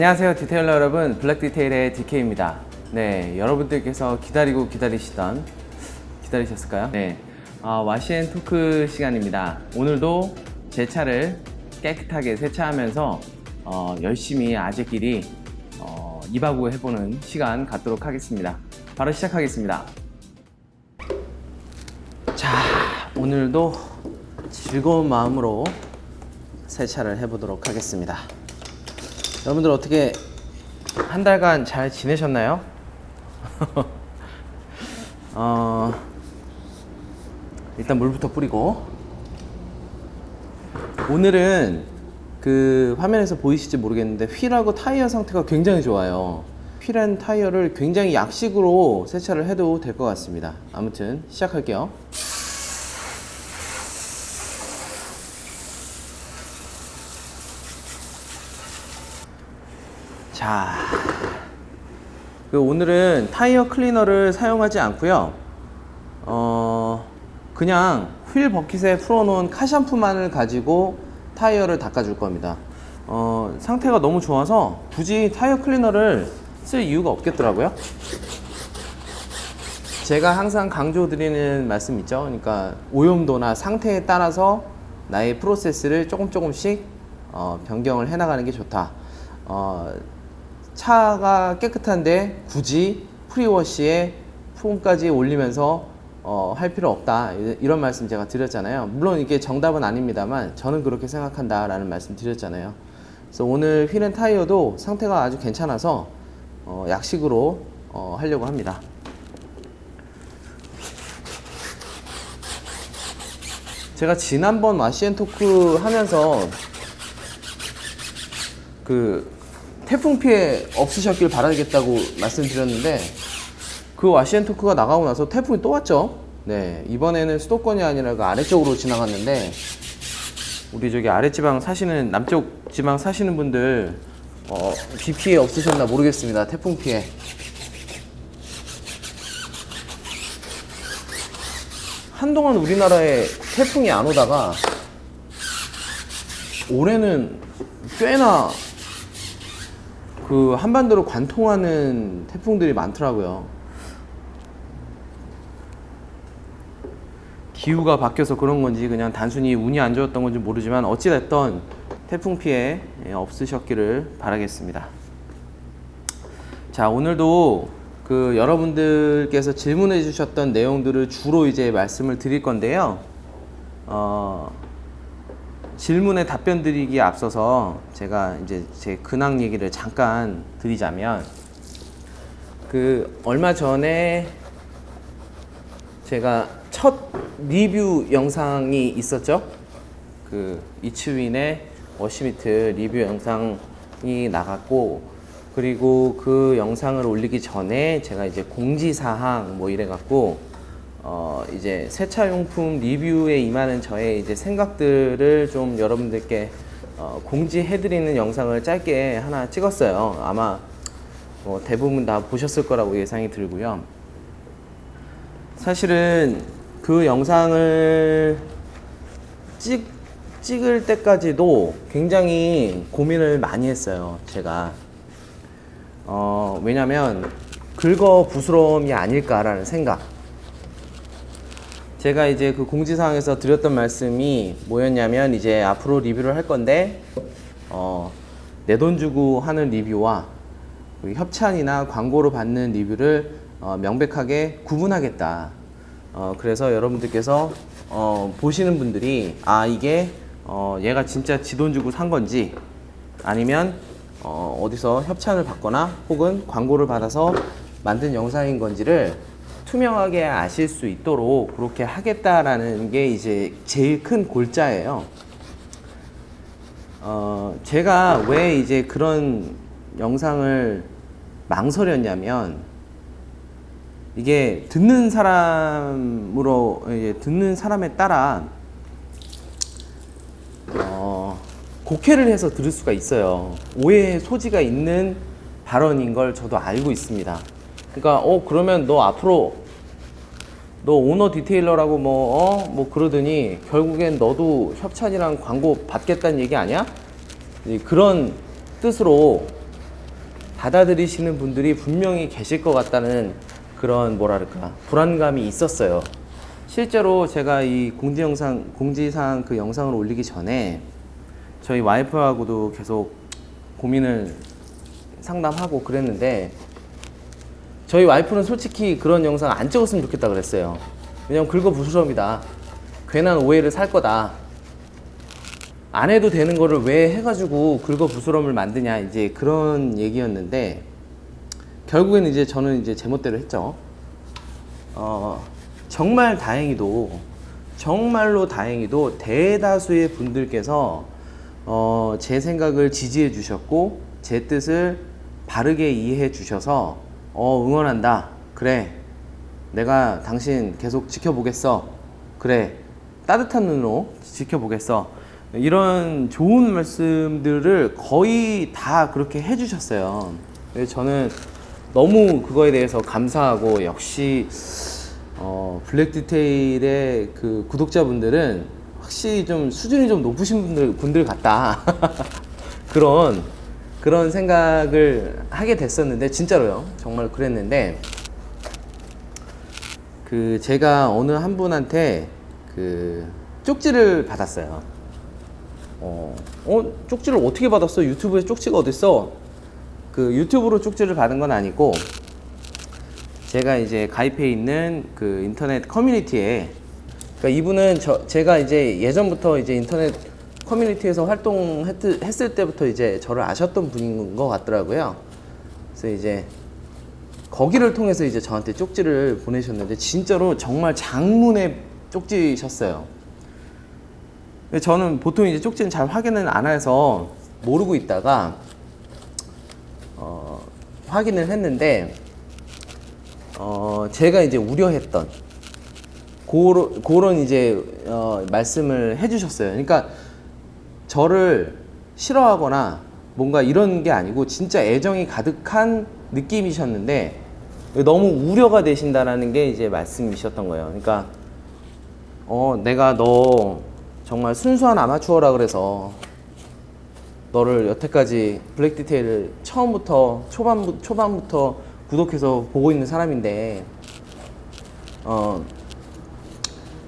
안녕하세요 디테일러 여러분, 블랙디테일의 DK입니다. 네, 여러분들께서 기다리셨을까요? 네, 와시앤토크 시간입니다. 오늘도 제 차를 깨끗하게 세차하면서 열심히 아재끼리 이바구 해보는 시간 갖도록 하겠습니다. 바로 시작하겠습니다. 자, 오늘도 즐거운 마음으로 세차를 해보도록 하겠습니다. 여러분들 어떻게 한 달간 잘 지내셨나요? 일단 물부터 뿌리고, 오늘은 그 화면에서 보이실지 모르겠는데 휠하고 타이어 상태가 굉장히 좋아요. 휠 타이어를 굉장히 약식으로 세차를 해도 될 것 같습니다. 아무튼 시작할게요. 자, 오늘은 타이어 클리너를 사용하지 않고요. 그냥 휠 버킷에 풀어놓은 카샴푸만을 가지고 타이어를 닦아줄 겁니다. 상태가 너무 좋아서 굳이 타이어 클리너를 쓸 이유가 없겠더라고요. 제가 항상 강조드리는 말씀 있죠. 그러니까 오염도나 상태에 따라서 나의 프로세스를 조금씩 변경을 해나가는 게 좋다. 차가 깨끗한데 굳이 프리워시에 폼까지 올리면서 할 필요 없다, 이런 말씀 제가 드렸잖아요. 물론 이게 정답은 아닙니다만 저는 그렇게 생각한다 라는 말씀 드렸잖아요. 그래서 오늘 휠 타이어도 상태가 아주 괜찮아서 약식으로 하려고 합니다. 제가 지난번 와시앤토크 하면서 태풍 피해 없으셨길 바라겠다고 말씀드렸는데, 그 와시앤토크가 나가고 나서 태풍이 또 왔죠. 네, 이번에는 수도권이 아니라 그 아래쪽으로 지나갔는데, 우리 저기 아랫지방 사시는, 남쪽 지방 사시는 분들 비 피해 없으셨나 모르겠습니다. 태풍 피해. 한동안 우리나라에 태풍이 안 오다가 올해는 꽤나 한반도를 관통하는 태풍들이 많더라고요. 기후가 바뀌어서 그런 건지 그냥 단순히 운이 안 좋았던 건지 모르지만 어찌됐든 태풍 피해 없으셨기를 바라겠습니다. 자, 오늘도 여러분들께서 질문해 주셨던 내용들을 주로 이제 말씀을 드릴 건데요. 질문에 답변 드리기에 앞서서 제가 이제 제 근황 얘기를 잠깐 드리자면, 얼마 전에 제가 첫 리뷰 영상이 있었죠. 이츠윈의 워시미트 리뷰 영상이 나갔고, 그리고 그 영상을 올리기 전에 제가 이제 공지사항 이래갖고 이제 세차용품 리뷰에 임하는 저의 이제 생각들을 좀 여러분들께 공지해드리는 영상을 짧게 하나 찍었어요. 아마 대부분 다 보셨을 거라고 예상이 들고요. 사실은 그 영상을 찍을 때까지도 굉장히 고민을 많이 했어요, 제가. 왜냐면 긁어부스럼이 아닐까라는 생각. 제가 이제 그 공지사항에서 드렸던 말씀이 뭐였냐면, 이제 앞으로 리뷰를 할 건데 내 돈 주고 하는 리뷰와 협찬이나 광고로 받는 리뷰를 명백하게 구분하겠다. 그래서 여러분들께서 보시는 분들이 이게 얘가 진짜 지 돈 주고 산 건지, 아니면 어디서 협찬을 받거나 혹은 광고를 받아서 만든 영상인 건지를 투명하게 아실 수 있도록 그렇게 하겠다라는 게 이제 제일 큰 골자예요. 제가 왜 이제 그런 영상을 망설였냐면, 이게 듣는 사람에 따라 곡해를 해서 들을 수가 있어요. 오해의 소지가 있는 발언인 걸 저도 알고 있습니다. 그러니까 그러면 너 앞으로 너 오너 디테일러라고 그러더니 결국엔 너도 협찬이랑 광고 받겠다는 얘기 아니야? 그런 뜻으로 받아들이시는 분들이 분명히 계실 것 같다는 그런 뭐랄까 불안감이 있었어요. 실제로 제가 이 공지사항 그 영상을 올리기 전에 저희 와이프하고도 계속 고민을 상담하고 그랬는데, 저희 와이프는 솔직히 그런 영상 안 찍었으면 좋겠다 그랬어요. 왜냐면 긁어부스럼이다, 괜한 오해를 살 거다, 안 해도 되는 거를 왜 해가지고 긁어부스럼을 만드냐, 이제 그런 얘기였는데, 결국에는 이제 저는 이제 제멋대로 했죠. 정말 다행히도, 정말로 다행히도 대다수의 분들께서 제 생각을 지지해 주셨고 제 뜻을 바르게 이해해 주셔서 응원한다, 그래, 내가 당신 계속 지켜보겠어, 그래, 따뜻한 눈으로 지켜보겠어, 이런 좋은 말씀들을 거의 다 그렇게 해주셨어요. 그래서 저는 너무 그거에 대해서 감사하고, 역시 블랙 디테일의 그 구독자분들은 확실히 좀 수준이 좀 높으신 분들 같다 그런 생각을 하게 됐었는데, 진짜로요, 정말 그랬는데, 그 제가 어느 한 분한테 그 쪽지를 받았어요. 쪽지를 어떻게 받았어? 유튜브에 쪽지가 어딨어? 그 유튜브로 쪽지를 받은 건 아니고, 제가 이제 가입해 있는 그 인터넷 커뮤니티에, 그러니까 이분은 제가 이제 예전부터 이제 인터넷 커뮤니티에서 활동했을 때부터 이제 저를 아셨던 분인 것 같더라고요. 그래서 이제 거기를 통해서 이제 저한테 쪽지를 보내셨는데, 진짜로 정말 장문의 쪽지셨어요. 근데 저는 보통 이제 쪽지는 잘 확인을 안 해서 모르고 있다가 확인을 했는데, 제가 이제 우려했던 그런 이제 말씀을 해주셨어요. 그러니까 저를 싫어하거나 뭔가 이런 게 아니고 진짜 애정이 가득한 느낌이셨는데, 너무 우려가 되신다라는 게 이제 말씀이셨던 거예요. 그러니까 내가 너 정말 순수한 아마추어라 그래서 너를 여태까지 블랙 디테일을 처음부터 초반부터 구독해서 보고 있는 사람인데,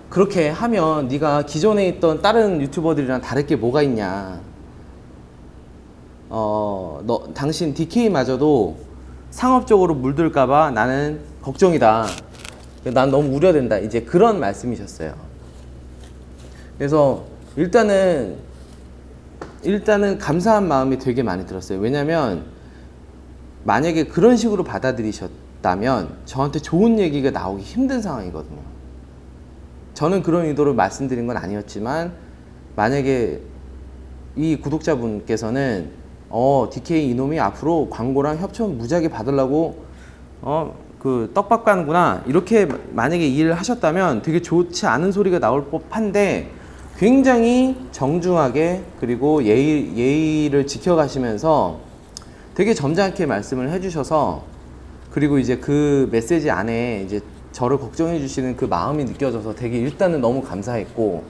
그렇게 하면 네가 기존에 있던 다른 유튜버들이랑 다를 게 뭐가 있냐, 당신 DK마저도 상업적으로 물들까봐 나는 걱정이다, 난 너무 우려된다, 이제 그런 말씀이셨어요. 그래서 일단은 감사한 마음이 되게 많이 들었어요. 왜냐면 만약에 그런 식으로 받아들이셨다면 저한테 좋은 얘기가 나오기 힘든 상황이거든요. 저는 그런 의도로 말씀드린 건 아니었지만, 만약에 이 구독자분께서는 DK 이놈이 앞으로 광고랑 협찬 무지하게 받으려고 그 떡밥 가는구나, 이렇게 만약에 이해를 하셨다면 되게 좋지 않은 소리가 나올 법한데, 굉장히 정중하게 그리고 예의를 지켜가시면서 되게 점잖게 말씀을 해주셔서, 그리고 이제 그 메시지 안에 이제 저를 걱정해 주시는 그 마음이 느껴져서 되게 일단은 너무 감사했고,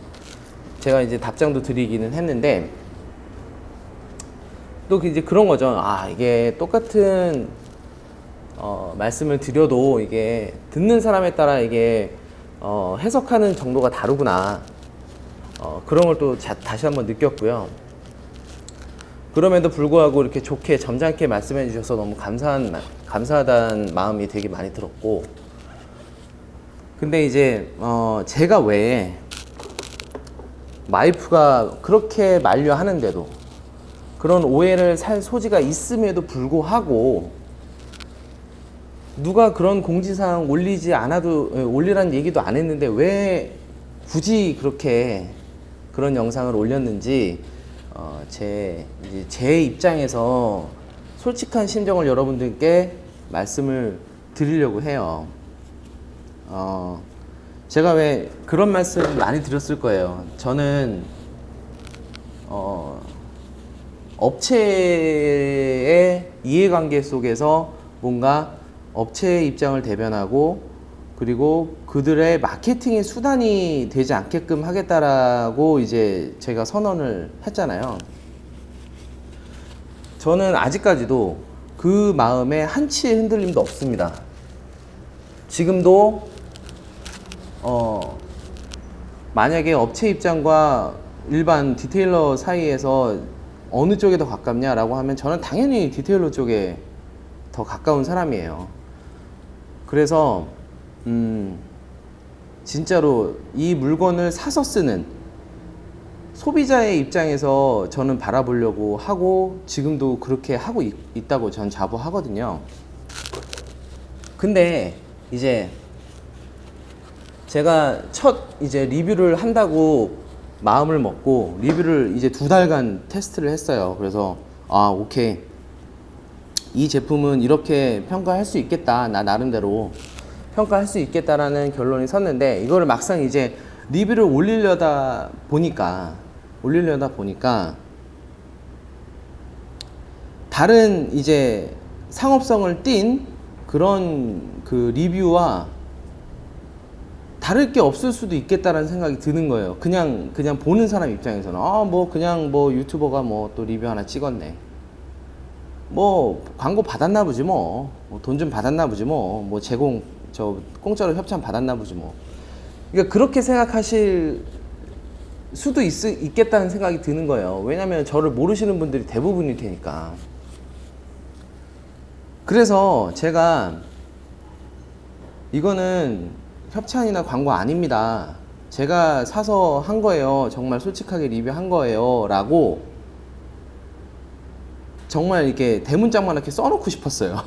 제가 이제 답장도 드리기는 했는데, 또 이제 그런 거죠. 이게 똑같은 말씀을 드려도 이게 듣는 사람에 따라 이게 해석하는 정도가 다르구나, 그런 걸 또 다시 한번 느꼈고요. 그럼에도 불구하고 이렇게 좋게 점잖게 말씀해 주셔서 너무 감사하다는 마음이 되게 많이 들었고, 근데 이제 제가 왜 와이프가 그렇게 만류하는데도, 그런 오해를 살 소지가 있음에도 불구하고, 누가 그런 공지사항 올리란 얘기도 안 했는데 왜 굳이 그렇게 그런 영상을 올렸는지, 제 입장에서 솔직한 심정을 여러분들께 말씀을 드리려고 해요. 제가 왜 그런 말씀 많이 드렸을 거예요. 저는 업체의 이해관계 속에서 뭔가 업체의 입장을 대변하고, 그리고 그들의 마케팅의 수단이 되지 않게끔 하겠다라고 이제 제가 선언을 했잖아요. 저는 아직까지도 그 마음에 한치의 흔들림도 없습니다. 지금도 만약에 업체 입장과 일반 디테일러 사이에서 어느 쪽에 더 가깝냐라고 하면 저는 당연히 디테일러 쪽에 더 가까운 사람이에요. 그래서 진짜로 이 물건을 사서 쓰는 소비자의 입장에서 저는 바라보려고 하고 지금도 그렇게 하고 있다고 전 자부하거든요. 근데 이제 제가 첫 이제 리뷰를 한다고 마음을 먹고 리뷰를 이제 2달간 테스트를 했어요. 그래서 오케이, 이 제품은 이렇게 평가할 수 있겠다, 나 나름대로 평가할 수 있겠다라는 결론이 섰는데, 이거를 막상 이제 리뷰를 올리려다 보니까 다른 이제 상업성을 띤 그런 그 리뷰와 다를 게 없을 수도 있겠다라는 생각이 드는 거예요. 그냥 보는 사람 입장에서는 뭐 유튜버가 뭐 또 리뷰 하나 찍었네, 뭐 광고 받았나 보지, 뭐 돈 좀 받았나 보지, 뭐 공짜로 협찬 받았나 보지 뭐. 그러니까 그렇게 생각하실 수도 있겠다는 생각이 드는 거예요. 왜냐면 저를 모르시는 분들이 대부분일 테니까. 그래서 제가 이거는 협찬이나 광고 아닙니다, 제가 사서 한 거예요, 정말 솔직하게 리뷰한 거예요 라고 정말 이렇게 대문짝만 이렇게 써놓고 싶었어요.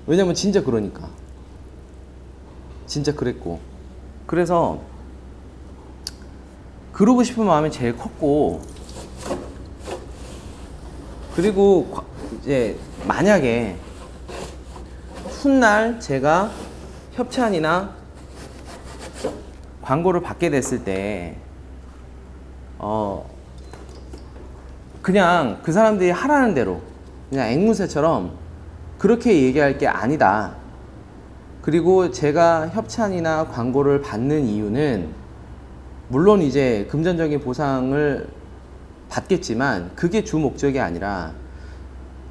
왜냐면 진짜 그러니까. 진짜 그랬고. 그래서 그러고 싶은 마음이 제일 컸고, 그리고 이제 만약에 훗날 제가 협찬이나 광고를 받게 됐을 때 그냥 그 사람들이 하라는 대로 그냥 앵무새처럼 그렇게 얘기할 게 아니다. 그리고 제가 협찬이나 광고를 받는 이유는 물론 이제 금전적인 보상을 받겠지만 그게 주 목적이 아니라,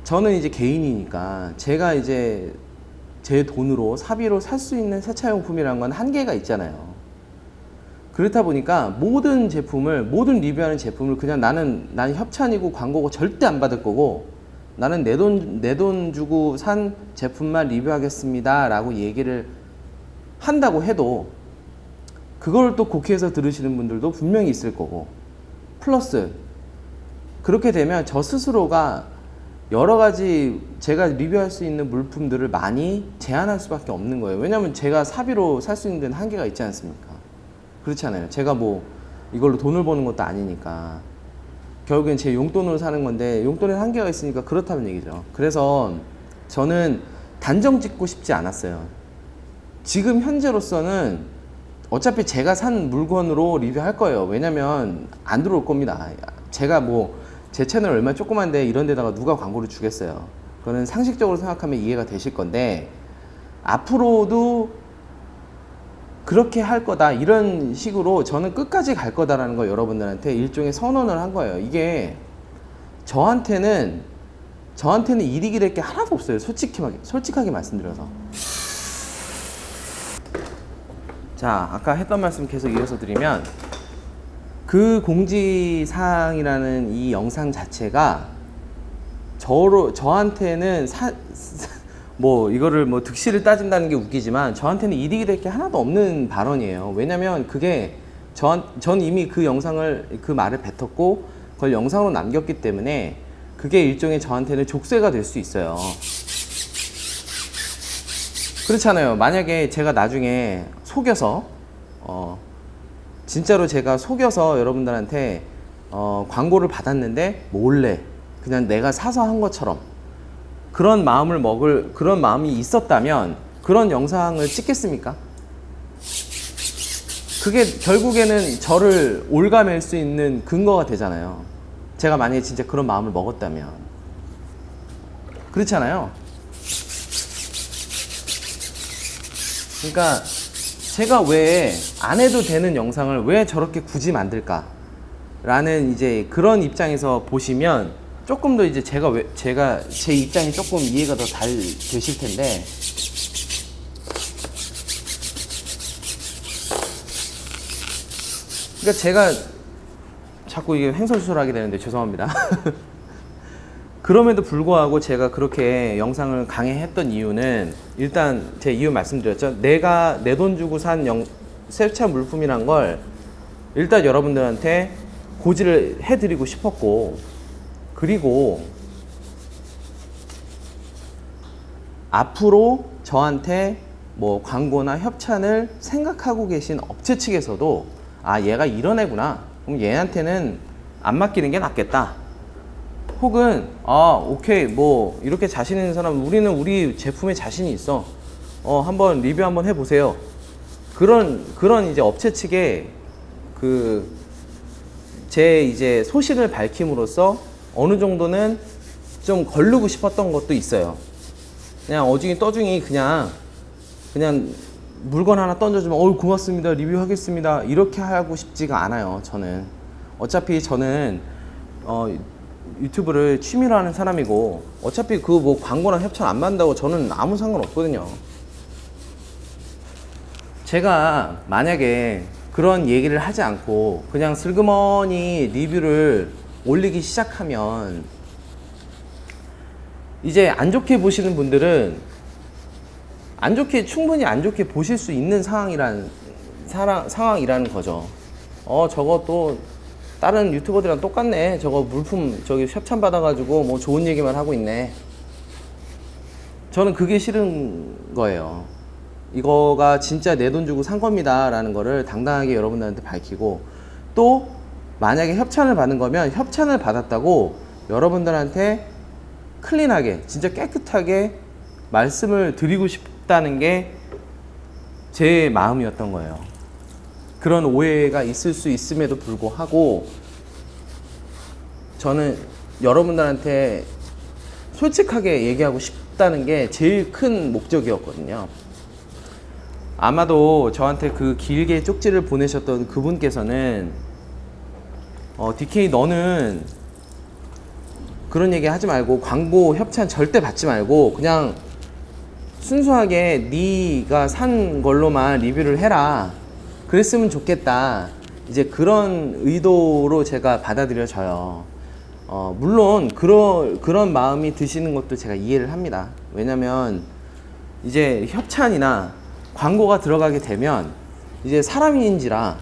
저는 이제 개인이니까 제가 이제 제 돈으로 사비로 살 수 있는 세차용품이라는 건 한계가 있잖아요. 그렇다 보니까 모든 리뷰하는 제품을 그냥 나는 협찬이고 광고고 절대 안 받을 거고, 나는 내 돈 주고 산 제품만 리뷰하겠습니다 라고 얘기를 한다고 해도 그걸 또 곡해서 들으시는 분들도 분명히 있을 거고, 플러스 그렇게 되면 저 스스로가 여러 가지 제가 리뷰할 수 있는 물품들을 많이 제한할 수밖에 없는 거예요. 왜냐면 제가 사비로 살 수 있는 데는 한계가 있지 않습니까? 그렇지 않아요? 제가 뭐 이걸로 돈을 버는 것도 아니니까 결국엔 제 용돈으로 사는 건데, 용돈에 한계가 있으니까 그렇다는 얘기죠. 그래서 저는 단정 짓고 싶지 않았어요. 지금 현재로서는 어차피 제가 산 물건으로 리뷰할 거예요. 왜냐면 안 들어올 겁니다. 제가 뭐 제 채널 얼마나 조그만데 이런 데다가 누가 광고를 주겠어요. 그거는 상식적으로 생각하면 이해가 되실 건데, 앞으로도 그렇게 할 거다 이런 식으로 저는 끝까지 갈 거다라는 거 여러분들한테 일종의 선언을 한 거예요. 이게 저한테는 이익이 될 게 하나도 없어요. 솔직하게 말씀드려서. 자, 아까 했던 말씀 계속 이어서 드리면, 그 공지사항이라는 이 영상 자체가 저한테는 뭐 이거를 뭐 득실을 따진다는 게 웃기지만 저한테는 이득이 될 게 하나도 없는 발언이에요. 왜냐면 그게 전 이미 그 말을 뱉었고 그걸 영상으로 남겼기 때문에 그게 일종의 저한테는 족쇄가 될 수 있어요. 그렇잖아요. 만약에 제가 나중에 속여서 진짜로 제가 속여서 여러분들한테 광고를 받았는데 몰래 그냥 내가 사서 한 것처럼 그런 마음이 있었다면 그런 영상을 찍겠습니까? 그게 결국에는 저를 올가맬 수 있는 근거가 되잖아요. 제가 만약에 진짜 그런 마음을 먹었다면. 그렇잖아요. 그러니까 제가 왜 안 해도 되는 영상을 왜 저렇게 굳이 만들까? 라는 이제 그런 입장에서 보시면 조금 더 이제 제가 제 입장이 조금 이해가 더 잘 되실 텐데, 그러니까 제가 자꾸 이게 횡설수설하게 되는데 죄송합니다. 그럼에도 불구하고 제가 그렇게 영상을 강행했던 이유는, 일단 제 이유 말씀드렸죠. 내가 내 돈 주고 산 세차 물품이란 걸 일단 여러분들한테 고지를 해드리고 싶었고, 그리고 앞으로 저한테 뭐 광고나 협찬을 생각하고 계신 업체 측에서도 아, 얘가 이런 애구나, 그럼 얘한테는 안 맡기는 게 낫겠다, 혹은 아, 오케이, 뭐 이렇게 자신 있는 사람, 우리는 우리 제품에 자신이 있어, 한번 리뷰 한번 해보세요, 그런 이제 업체 측에 제 이제 소신을 밝힘으로써 어느 정도는 좀 걸르고 싶었던 것도 있어요. 그냥 어중이 떠중이 그냥 물건 하나 던져주면 고맙습니다, 리뷰하겠습니다, 이렇게 하고 싶지가 않아요. 저는 어차피 저는 유튜브를 취미로 하는 사람이고, 어차피 그 뭐 광고나 협찬 안 받는다고 저는 아무 상관 없거든요. 제가 만약에 그런 얘기를 하지 않고 그냥 슬그머니 리뷰를 올리기 시작하면 이제 안 좋게 보시는 분들은 충분히 안 좋게 보실 수 있는 상황이라는 거죠. 저거 또 다른 유튜버들이랑 똑같네, 저거 물품 저기 협찬 받아가지고 뭐 좋은 얘기만 하고 있네. 저는 그게 싫은 거예요. 이거가 진짜 내 돈 주고 산 겁니다 라는 거를 당당하게 여러분들한테 밝히고, 또 만약에 협찬을 받는 거면 협찬을 받았다고 여러분들한테 클린하게 진짜 깨끗하게 말씀을 드리고 싶다는 게 제 마음이었던 거예요. 그런 오해가 있을 수 있음에도 불구하고 저는 여러분들한테 솔직하게 얘기하고 싶다는 게 제일 큰 목적이었거든요. 아마도 저한테 그 길게 쪽지를 보내셨던 그분께서는 DK 너는 그런 얘기 하지 말고 광고 협찬 절대 받지 말고 그냥 순수하게 네가 산 걸로만 리뷰를 해라, 그랬으면 좋겠다, 이제 그런 의도로 제가 받아들여져요. 물론 그런 마음이 드시는 것도 제가 이해를 합니다. 왜냐면 이제 협찬이나 광고가 들어가게 되면 이제 사람인지라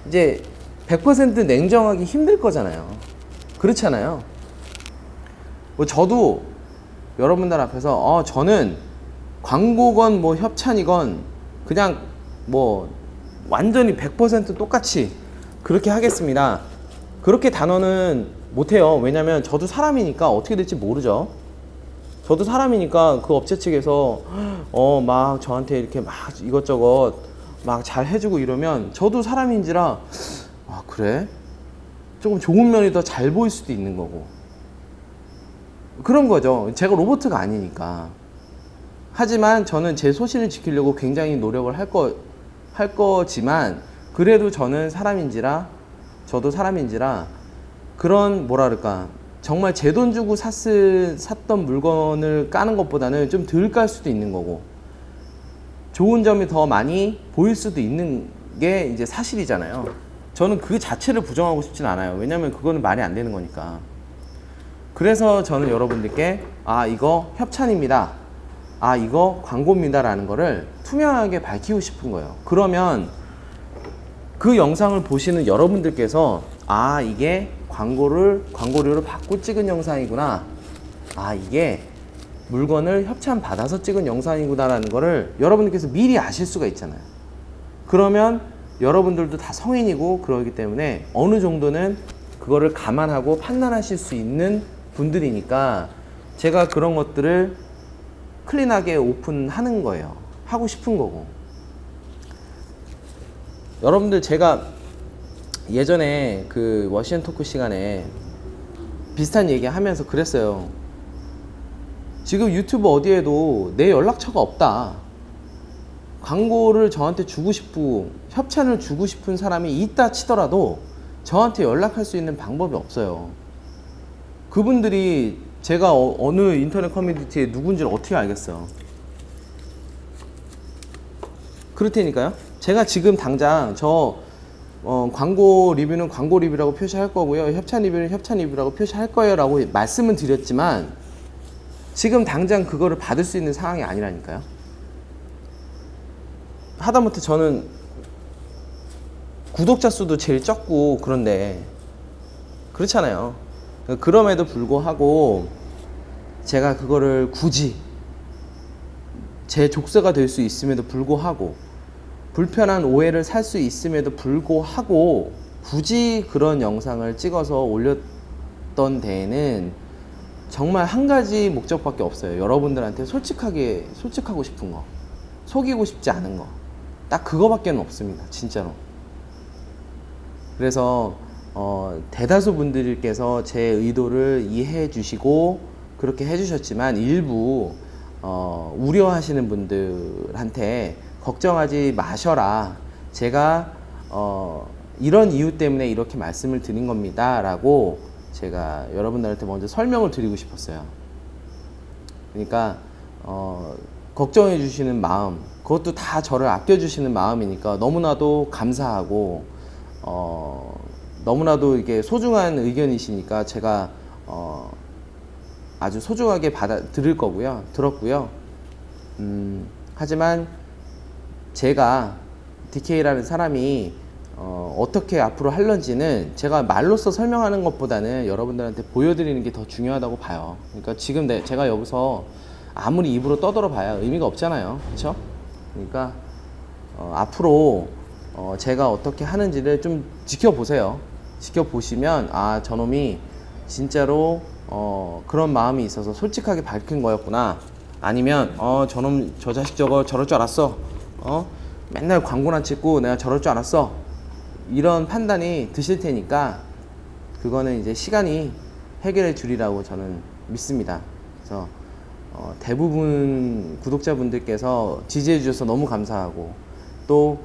이제 100% 냉정하기 힘들 거잖아요. 그렇잖아요. 뭐 저도 여러분들 앞에서 저는 광고건 뭐 협찬이건 그냥 뭐 완전히 100% 똑같이 그렇게 하겠습니다, 그렇게 단언은 못해요. 왜냐면 저도 사람이니까 어떻게 될지 모르죠. 저도 사람이니까 그 업체 측에서 막 저한테 이렇게 막 이것저것 막 잘 해주고 이러면 저도 사람인지라 아, 그래? 조금 좋은 면이 더 잘 보일 수도 있는 거고, 그런 거죠. 제가 로봇가 아니니까. 하지만 저는 제 소신을 지키려고 굉장히 노력을 할 거지만, 그래도 저는 저도 사람인지라 그런 뭐라 그럴까, 정말 제 돈 주고 샀던 물건을 까는 것보다는 좀 덜 깔 수도 있는 거고, 좋은 점이 더 많이 보일 수도 있는 게 이제 사실이잖아요. 저는 그 자체를 부정하고 싶진 않아요. 왜냐면 그거는 말이 안 되는 거니까. 그래서 저는 여러분들께 아, 이거 협찬입니다, 아, 이거 광고입니다 라는 거를 투명하게 밝히고 싶은 거예요. 그러면 그 영상을 보시는 여러분들께서 아, 이게 광고료를 받고 찍은 영상이구나, 아, 이게 물건을 협찬 받아서 찍은 영상이구나 라는 거를 여러분들께서 미리 아실 수가 있잖아요. 그러면 여러분들도 다 성인이고 그러기 때문에 어느 정도는 그거를 감안하고 판단하실 수 있는 분들이니까 제가 그런 것들을 클린하게 오픈하는 거예요. 하고 싶은 거고. 여러분들, 제가 예전에 그 워시앤 토크 시간에 비슷한 얘기 하면서 그랬어요. 지금 유튜브 어디에도 내 연락처가 없다. 광고를 저한테 주고 싶고 협찬을 주고 싶은 사람이 있다 치더라도 저한테 연락할 수 있는 방법이 없어요. 그분들이 제가 어느 인터넷 커뮤니티에 누군지를 어떻게 알겠어요? 그럴 테니까요. 제가 지금 당장 광고 리뷰는 광고 리뷰라고 표시할 거고요. 협찬 리뷰는 협찬 리뷰라고 표시할 거예요 라고 말씀은 드렸지만 지금 당장 그거를 받을 수 있는 상황이 아니라니까요. 하다못해 저는 구독자 수도 제일 적고 그런데 그렇잖아요. 그럼에도 불구하고 제가 그거를 굳이 제 족쇄가 될 수 있음에도 불구하고 불편한 오해를 살 수 있음에도 불구하고 굳이 그런 영상을 찍어서 올렸던 데에는 정말 한 가지 목적밖에 없어요. 여러분들한테 솔직하고 싶은 거, 속이고 싶지 않은 거, 딱 그거밖에 없습니다. 진짜로. 그래서 대다수 분들께서 제 의도를 이해해 주시고 그렇게 해 주셨지만 일부 우려하시는 분들한테 걱정하지 마셔라. 제가 이런 이유 때문에 이렇게 말씀을 드린 겁니다. 라고 제가 여러분들한테 먼저 설명을 드리고 싶었어요. 그러니까 걱정해 주시는 마음, 그것도 다 저를 아껴 주시는 마음이니까 너무나도 감사하고 너무나도 이게 소중한 의견이시니까 제가 아주 소중하게 들었고요. 하지만 제가 DK라는 사람이 어떻게 앞으로 할런지는 제가 말로써 설명하는 것보다는 여러분들한테 보여드리는 게 더 중요하다고 봐요. 그러니까 지금 제가 여기서 아무리 입으로 떠들어 봐야 의미가 없잖아요. 그렇죠? 그러니까 앞으로 제가 어떻게 하는지를 좀 지켜보세요. 지켜보시면 아, 저놈이 진짜로 그런 마음이 있어서 솔직하게 밝힌 거였구나. 아니면 저놈 저 자식 저거 저럴 줄 알았어. 맨날 광고나 찍고 내가 저럴 줄 알았어. 이런 판단이 드실 테니까 그거는 이제 시간이 해결해 주리라고 저는 믿습니다. 그래서 대부분 구독자분들께서 지지해 주셔서 너무 감사하고 또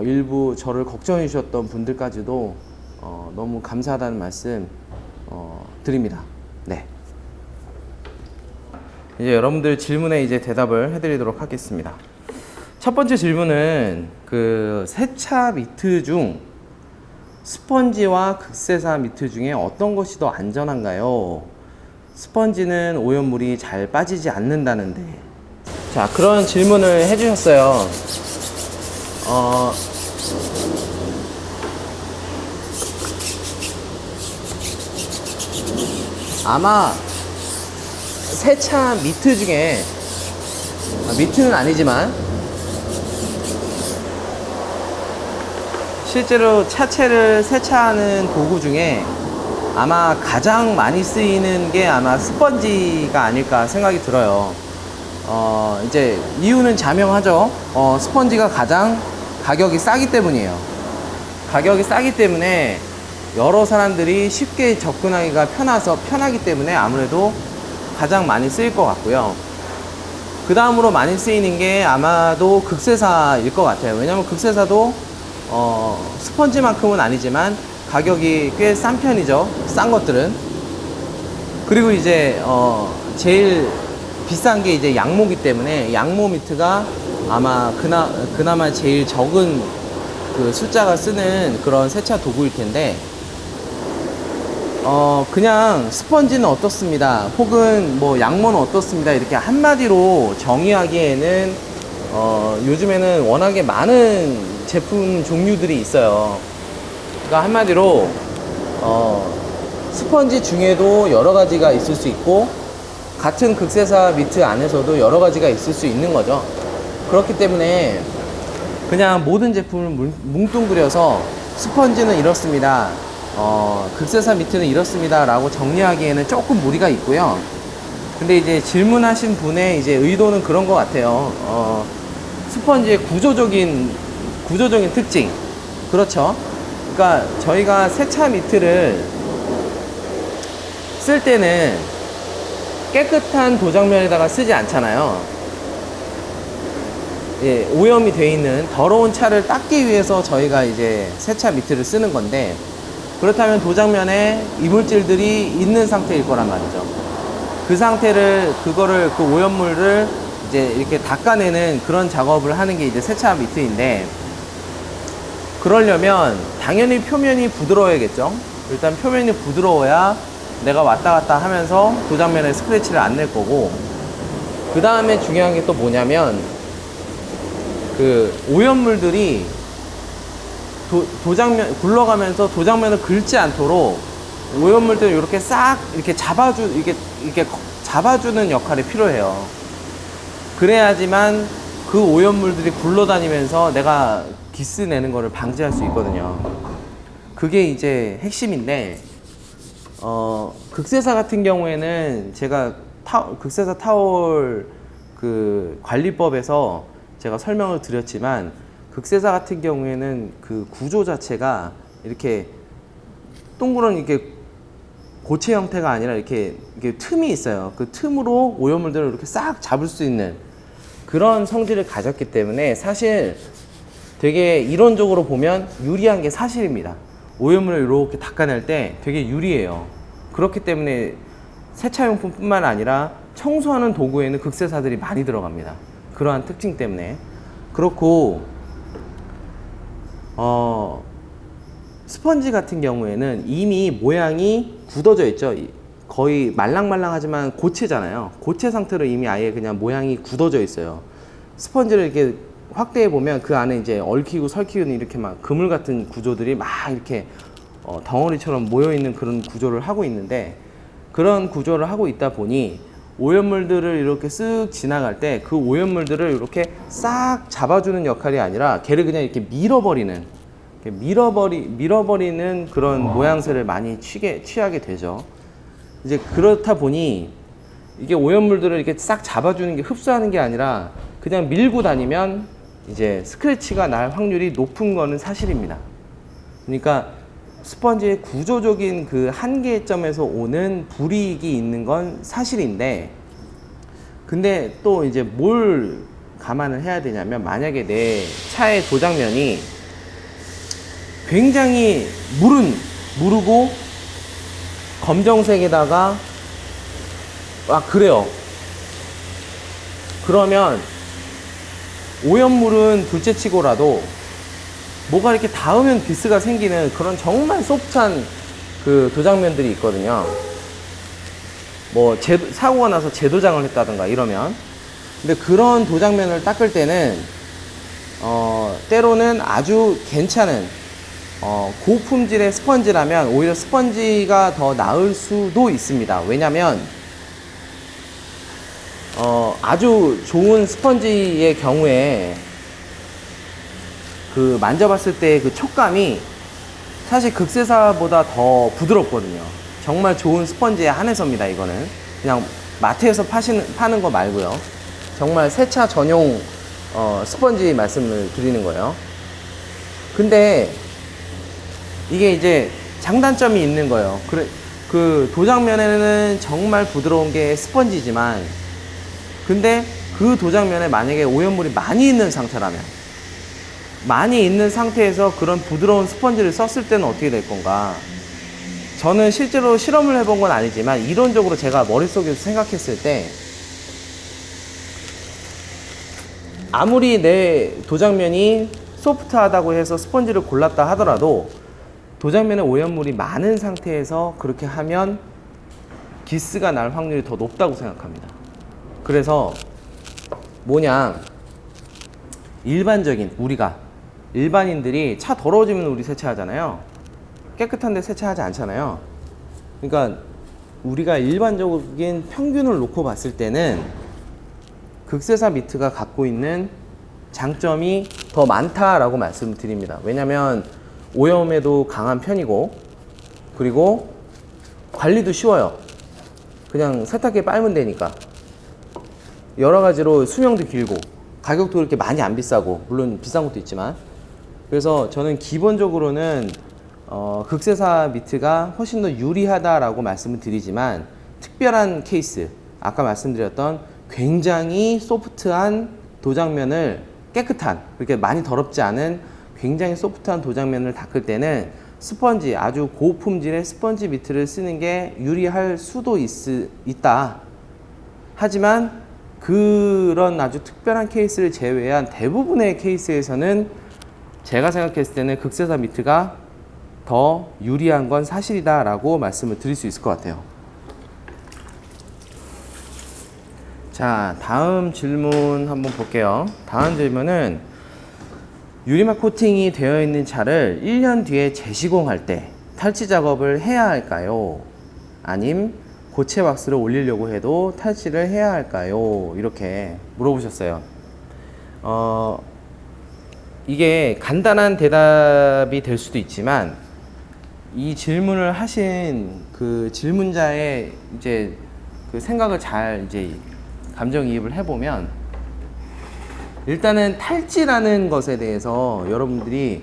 일부 저를 걱정해 주셨던 분들까지도 너무 감사하다는 말씀 드립니다. 네. 이제 여러분들 질문에 이제 대답을 해드리도록 하겠습니다. 첫 번째 질문은 그 세차 미트 중 스펀지와 극세사 미트 중에 어떤 것이 더 안전한가요? 스펀지는 오염물이 잘 빠지지 않는다는데. 자, 그런 질문을 해주셨어요. 아마 세차 미트 중에 미트는 아니지만 실제로 차체를 세차하는 도구 중에 아마 가장 많이 쓰이는 게 아마 스펀지가 아닐까 생각이 들어요. 이제 이유는 자명하죠. 스펀지가 가장 가격이 싸기 때문이에요. 가격이 싸기 때문에 여러 사람들이 쉽게 접근하기가 편하기 때문에 아무래도 가장 많이 쓰일 것 같고요. 그 다음으로 많이 쓰이는 게 아마도 극세사일 것 같아요. 왜냐면 극세사도 스펀지만큼은 아니지만 가격이 꽤 싼 편이죠. 싼 것들은. 그리고 이제 제일 비싼 게 이제 양모기 때문에 양모 미트가 아마 그나마 제일 적은 그 숫자가 쓰는 그런 세차 도구일 텐데 그냥 스펀지는 어떻습니다. 혹은 뭐 양모는 어떻습니다. 이렇게 한마디로 정의하기에는 요즘에는 워낙에 많은 제품 종류들이 있어요. 그러니까 한마디로 스펀지 중에도 여러 가지가 있을 수 있고 같은 극세사 미트 안에서도 여러 가지가 있을 수 있는 거죠. 그렇기 때문에 그냥 모든 제품을 뭉뚱그려서 스펀지는 이렇습니다. 극세사 미트는 이렇습니다. 라고 정리하기에는 조금 무리가 있고요. 근데 이제 질문하신 분의 이제 의도는 그런 것 같아요. 스펀지의 구조적인 특징. 그렇죠. 그러니까 저희가 세차 미트를 쓸 때는 깨끗한 도장면에다가 쓰지 않잖아요. 예, 오염이 돼 있는 더러운 차를 닦기 위해서 저희가 이제 세차 미트를 쓰는 건데 그렇다면 도장면에 이물질들이 있는 상태일 거란 말이죠. 그 상태를, 그 오염물을 이제 이렇게 닦아내는 그런 작업을 하는 게 이제 세차 미트인데, 그러려면 당연히 표면이 부드러워야겠죠. 일단 표면이 부드러워야 내가 왔다 갔다 하면서 도장면에 스크래치를 안 낼 거고, 그 다음에 중요한 게 또 뭐냐면, 그 오염물들이 도장면 굴러가면서 도장면을 긁지 않도록 오염물들을 이렇게 싹 이렇게 이렇게 잡아주는 역할이 필요해요. 그래야지만 그 오염물들이 굴러다니면서 내가 기스 내는 거를 방지할 수 있거든요. 그게 이제 핵심인데, 극세사 같은 경우에는 제가 극세사 타월 그 관리법에서 제가 설명을 드렸지만, 극세사 같은 경우에는 그 구조 자체가 이렇게 동그란 이렇게 고체 형태가 아니라 이렇게 틈이 있어요. 그 틈으로 오염물들을 이렇게 싹 잡을 수 있는 그런 성질을 가졌기 때문에 사실 되게 이론적으로 보면 유리한 게 사실입니다. 오염물을 이렇게 닦아낼 때 되게 유리해요. 그렇기 때문에 세차용품 뿐만 아니라 청소하는 도구에는 극세사들이 많이 들어갑니다. 그러한 특징 때문에. 그렇고 스펀지 같은 경우에는 이미 모양이 굳어져 있죠. 거의 말랑말랑하지만 고체잖아요. 고체 상태로 이미 아예 그냥 모양이 굳어져 있어요. 스펀지를 이렇게 확대해 보면 그 안에 이제 얽히고 설키는 이렇게 막 그물 같은 구조들이 막 이렇게 덩어리처럼 모여 있는 그런 구조를 하고 있는데, 그런 구조를 하고 있다 보니 오염물들을 이렇게 쓱 지나갈 때 그 오염물들을 이렇게 싹 잡아주는 역할이 아니라 걔를 그냥 이렇게 밀어버리는 그런 모양새를 많이 취하게 되죠. 이제 그렇다 보니 이게 오염물들을 이렇게 싹 잡아주는 게, 흡수하는 게 아니라 그냥 밀고 다니면 이제 스크래치가 날 확률이 높은 거는 사실입니다. 그러니까 스펀지의 구조적인 그 한계점에서 오는 불이익이 있는 건 사실인데, 근데 또 이제 뭘 감안을 해야 되냐면, 만약에 내 차의 도장면이 굉장히 무르고 검정색에다가 그래요. 그러면 오염물은 둘째치고라도 뭐가 이렇게 닿으면 기스가 생기는 그런 정말 소프트한 그 도장면들이 있거든요. 뭐 사고가 나서 재도장을 했다든가 이러면. 근데 그런 도장면을 닦을 때는 때로는 아주 괜찮은 고품질의 스펀지라면 오히려 스펀지가 더 나을 수도 있습니다. 왜냐면 아주 좋은 스펀지의 경우에 그 만져봤을 때 그 촉감이 사실 극세사보다 더 부드럽거든요. 정말 좋은 스펀지에 한해서입니다. 이거는 그냥 마트에서 파는 거 말고요. 정말 세차 전용 스펀지 말씀을 드리는 거예요. 근데 이게 이제 장단점이 있는 거예요. 그 도장면에는 정말 부드러운 게 스펀지지만, 근데 그 도장면에 만약에 오염물이 많이 있는 상태라면, 많이 있는 상태에서 그런 부드러운 스펀지를 썼을 때는 어떻게 될 건가? 저는 실제로 실험을 해본 건 아니지만 이론적으로 제가 머릿속에서 생각했을 때, 아무리 내 도장면이 소프트하다고 해서 스펀지를 골랐다 하더라도 도장면에 오염물이 많은 상태에서 그렇게 하면 기스가 날 확률이 더 높다고 생각합니다. 그래서 뭐냐, 일반인들이 차 더러워지면 우리 세차하잖아요. 깨끗한데 세차하지 않잖아요. 그러니까 우리가 일반적인 평균을 놓고 봤을 때는 극세사 미트가 갖고 있는 장점이 더 많다라고 말씀드립니다. 왜냐면 오염에도 강한 편이고, 그리고 관리도 쉬워요. 그냥 세탁기에 빨면 되니까. 여러 가지로 수명도 길고 가격도 그렇게 많이 안 비싸고, 물론 비싼 것도 있지만. 그래서 저는 기본적으로는 극세사 미트가 훨씬 더 유리하다라고 말씀을 드리지만, 특별한 케이스, 아까 말씀드렸던 굉장히 소프트한 도장면을 깨끗한, 그렇게 많이 더럽지 않은 굉장히 소프트한 도장면을 닦을 때는 스펀지, 아주 고품질의 스펀지 미트를 쓰는 게 유리할 수도 있다. 하지만 그런 아주 특별한 케이스를 제외한 대부분의 케이스에서는 제가 생각했을 때는 극세사 미트가 더 유리한 건 사실이다 라고 말씀을 드릴 수 있을 것 같아요. 자, 다음 질문 한번 볼게요. 다음 질문은 유리막 코팅이 되어 있는 차를 1년 뒤에 재시공할 때 탈취 작업을 해야 할까요? 아님 고체 왁스를 올리려고 해도 탈취를 해야 할까요? 이렇게 물어보셨어요. 이게 간단한 대답이 될 수도 있지만 이 질문을 하신 그 질문자의 이제 그 생각을 잘 이제 감정이입을 해보면, 일단은 탈취라는 것에 대해서 여러분들이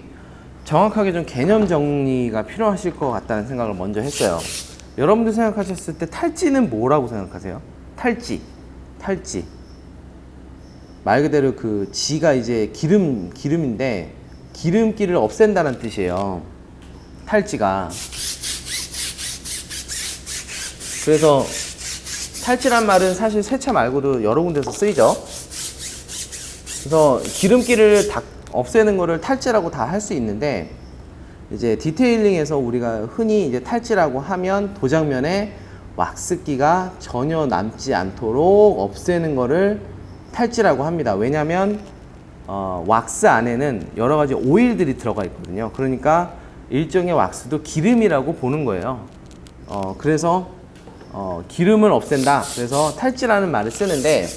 정확하게 좀 개념 정리가 필요하실 것 같다는 생각을 먼저 했어요. 여러분들 생각하셨을 때 탈취는 뭐라고 생각하세요? 탈취. 말 그대로 그 지가 이제 기름인데 기름기를 없앤다는 뜻이에요. 탈취가. 그래서 탈취란 말은 사실 세차 말고도 여러 군데서 쓰이죠. 그래서 기름기를 다 없애는 거를 탈취라고 다 할 수 있는데, 이제 디테일링에서 우리가 흔히 이제 탈취라고 하면 도장면에 왁스기가 전혀 남지 않도록 없애는 거를 탈취라고 합니다. 왜냐하면 왁스 안에는 여러 가지 오일들이 들어가 있거든요. 그러니까 일종의 왁스도 기름이라고 보는 거예요. 그래서 기름을 없앤다. 그래서 탈취라는 말을 쓰는데,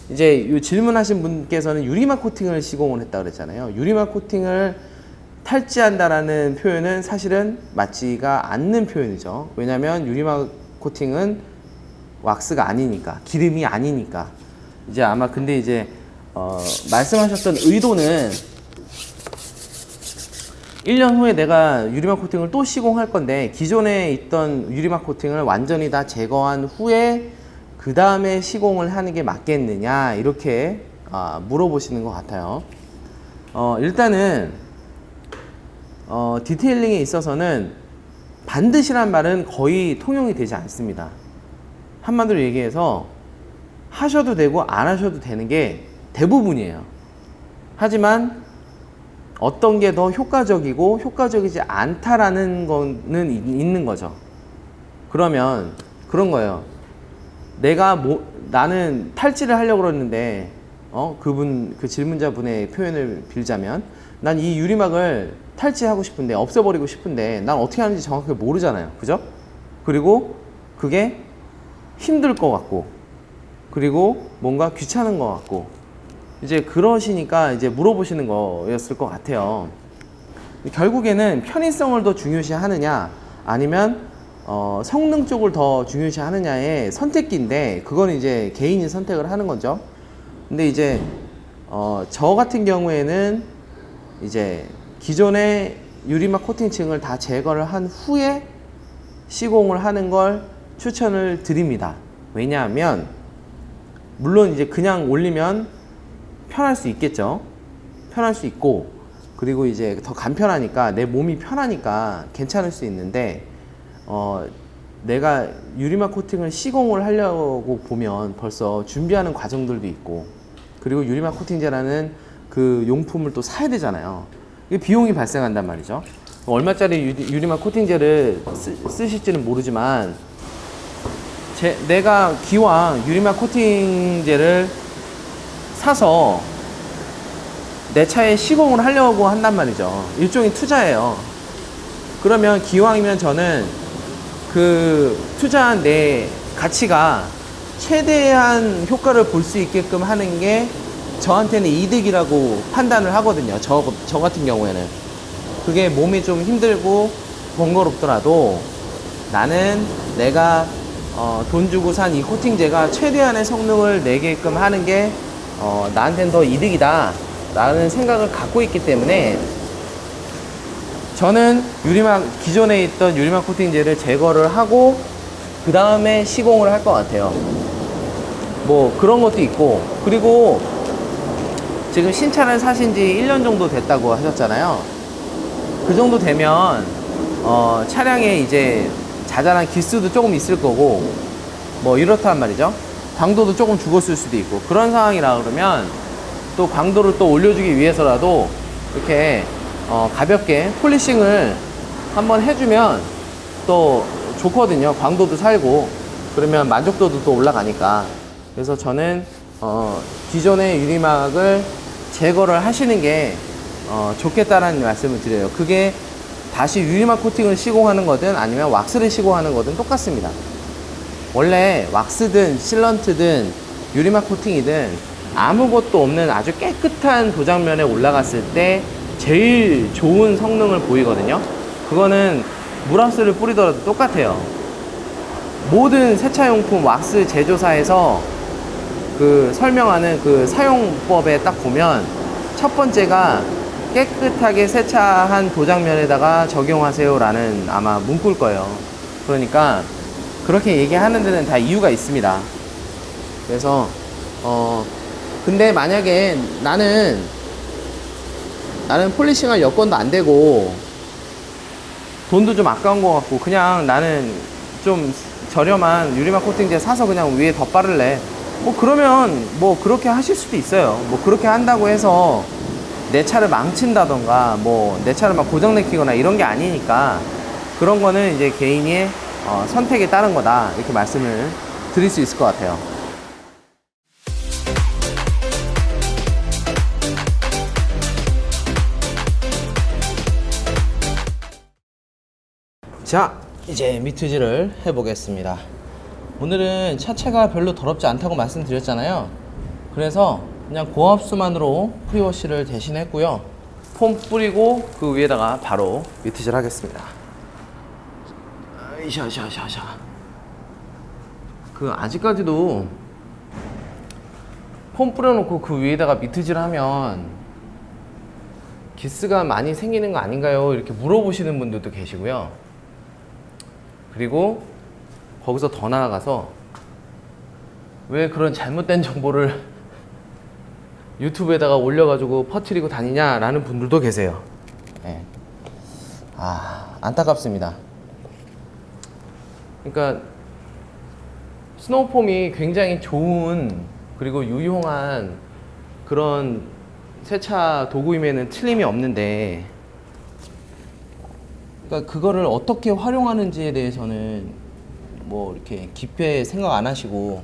이제 이 질문하신 분께서는 유리막 코팅을 시공을 했다 그랬잖아요. 유리막 코팅을 탈취한다라는 표현은 사실은 맞지가 않는 표현이죠. 왜냐하면 유리막 코팅은 왁스가 아니니까, 기름이 아니니까. 이제 아마 근데 이제 말씀하셨던 의도는 1년 후에 내가 유리막 코팅을 또 시공할 건데 기존에 있던 유리막 코팅을 완전히 다 제거한 후에 그 다음에 시공을 하는 게 맞겠느냐, 이렇게 물어보시는 것 같아요. 일단은 디테일링에 있어서는 반드시란 말은 거의 통용이 되지 않습니다. 한마디로 얘기해서 하셔도 되고 안 하셔도 되는 게 대부분이에요. 하지만 어떤 게 더 효과적이고 효과적이지 않다라는 거는 있는 거죠. 그러면 그런 거예요. 나는 탈취를 하려고 그러는데, 그 질문자분의 표현을 빌자면, 난 이 유리막을 탈취하고 싶은데, 없애버리고 싶은데, 난 어떻게 하는지 정확하게 모르잖아요. 그죠? 그리고 그게 힘들 것 같고, 그리고 뭔가 귀찮은 것 같고, 이제 그러시니까 이제 물어보시는 거였을 것 같아요. 결국에는 편의성을 더 중요시 하느냐, 아니면 성능 쪽을 더 중요시 하느냐의 선택기인데, 그건 이제 개인이 선택을 하는 거죠. 근데 이제 저 같은 경우에는 이제 기존의 유리막 코팅층을 다 제거를 한 후에 시공을 하는 걸 추천을 드립니다. 왜냐하면 물론 이제 그냥 올리면 편할 수 있겠죠. 편할 수 있고, 그리고 이제 더 간편하니까, 내 몸이 편하니까 괜찮을 수 있는데, 내가 유리막 코팅을 시공을 하려고 보면 벌써 준비하는 과정들도 있고, 그리고 유리막 코팅제라는 그 용품을 또 사야 되잖아요. 이게 비용이 발생한단 말이죠. 얼마짜리 유리막 코팅제를 쓰실지는 모르지만, 내가 기왕 유리막 코팅제를 사서 내 차에 시공을 하려고 한단 말이죠. 일종의 투자예요. 그러면 기왕이면 저는 그 투자한 내 가치가 최대한 효과를 볼 수 있게끔 하는 게 저한테는 이득이라고 판단을 하거든요. 저 같은 경우에는. 그게 몸이 좀 힘들고 번거롭더라도 나는 내가 돈 주고 산 이 코팅제가 최대한의 성능을 내게끔 하는 게 나한테는 더 이득이다 라는 생각을 갖고 있기 때문에, 저는 기존에 있던 유리막 코팅제를 제거를 하고 그 다음에 시공을 할 것 같아요. 뭐 그런 것도 있고, 그리고 지금 신차를 사신 지 1년 정도 됐다고 하셨잖아요. 그 정도 되면 차량에 이제 자잘한 기스도 조금 있을 거고 뭐 이렇단 말이죠. 광도도 조금 죽었을 수도 있고 그런 상황이라 그러면 또 광도를 또 올려주기 위해서라도 이렇게 가볍게 폴리싱을 한번 해주면 또 좋거든요. 광도도 살고 그러면 만족도도 또 올라가니까. 그래서 저는 기존의 유리막을 제거를 하시는 게 좋겠다라는 말씀을 드려요. 그게 다시 유리막 코팅을 시공하는 거든 아니면 왁스를 시공하는 거든 똑같습니다. 원래 왁스든 실런트든 유리막 코팅이든 아무것도 없는 아주 깨끗한 도장면에 올라갔을 때 제일 좋은 성능을 보이거든요. 그거는 물왁스를 뿌리더라도 똑같아요. 모든 세차용품 왁스 제조사에서 그 설명하는 그 사용법에 딱 보면 첫 번째가 깨끗하게 세차한 도장면에다가 적용하세요 라는 아마 문구일 거예요. 그러니까 그렇게 얘기하는 데는 다 이유가 있습니다. 그래서 근데 만약에 나는 폴리싱할 여건도 안 되고 돈도 좀 아까운 것 같고 그냥 나는 좀 저렴한 유리막 코팅제 사서 그냥 위에 덧바를래, 뭐 그러면 뭐 그렇게 하실 수도 있어요. 뭐 그렇게 한다고 해서 내 차를 망친다던가 뭐 내 차를 막 고장내키거나 이런 게 아니니까 그런 거는 이제 개인의 선택에 따른 거다 이렇게 말씀을 드릴 수 있을 것 같아요. 자, 이제 미트질을 해보겠습니다. 오늘은 차체가 별로 더럽지 않다고 말씀드렸잖아요. 그래서 그냥 고압수만으로 프리워시를 대신했고요. 폼 뿌리고 그 위에다가 바로 미트질 하겠습니다. 샤샤샤샤. 그 아직까지도 폼 뿌려놓고 그 위에다가 미트질 하면 기스가 많이 생기는 거 아닌가요? 이렇게 물어보시는 분들도 계시고요. 그리고 거기서 더 나아가서 왜 그런 잘못된 정보를 유튜브에다가 올려가지고 퍼뜨리고 다니냐라는 분들도 계세요. 네. 안타깝습니다. 그러니까 스노우폼이 굉장히 좋은 그리고 유용한 그런 세차 도구임에는 틀림이 없는데, 그러니까 그거를 어떻게 활용하는지에 대해서는 뭐 이렇게 깊게 생각 안 하시고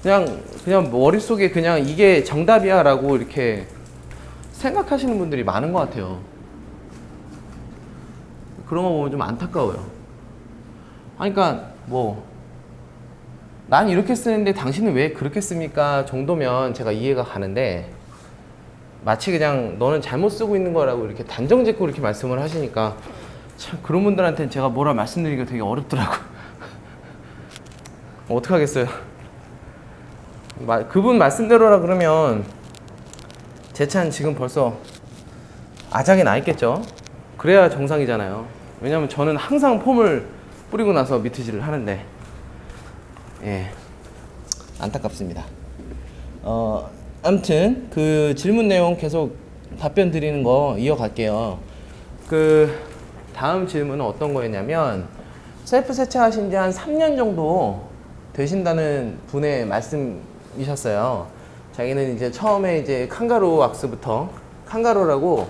그냥 머릿속에 그냥 이게 정답이야 라고 이렇게 생각하시는 분들이 많은 것 같아요. 그런 거 보면 좀 안타까워요. 그러니까 뭐 난 이렇게 쓰는데 당신은 왜 그렇게 씁니까 정도면 제가 이해가 가는데, 마치 그냥 너는 잘못 쓰고 있는 거라고 이렇게 단정짓고 이렇게 말씀을 하시니까 참 그런 분들한테는 제가 뭐라 말씀드리기가 되게 어렵더라고. 어떡하겠어요. 그분 말씀대로라 그러면 제 차는 지금 벌써 아작이 나 있겠죠. 그래야 정상이잖아요. 왜냐면 저는 항상 폼을 뿌리고 나서 미트질을 하는데, 예, 안타깝습니다. 아무튼 그 질문 내용 계속 답변 드리는 거 이어갈게요. 그 다음 질문은 어떤 거였냐면, 셀프 세차하신 지 한 3년 정도 되신다는 분의 말씀이셨어요. 자기는 이제 처음에 이제 칸가루 왁스부터, 칸가루라고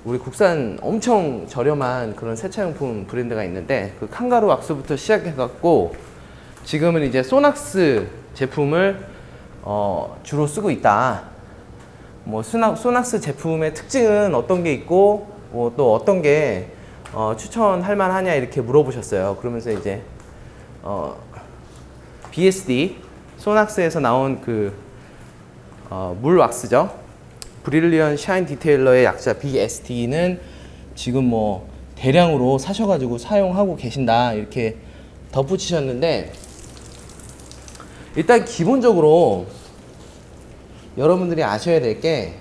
우리 국산 엄청 저렴한 그런 세차용품 브랜드가 있는데 그 칸가루 왁스부터 시작해갖고 지금은 이제 소낙스 제품을 주로 쓰고 있다. 뭐 소낙스 제품의 특징은 어떤 게 있고 뭐 또 어떤 게 추천할 만하냐 이렇게 물어보셨어요. 그러면서 이제 BSD 소낙스에서 나온 그 물 왁스죠. 브릴리언 샤인 디테일러의 약자 BSD는 지금 뭐 대량으로 사셔가지고 사용하고 계신다 이렇게 덧붙이셨는데, 일단 기본적으로 여러분들이 아셔야 될 게,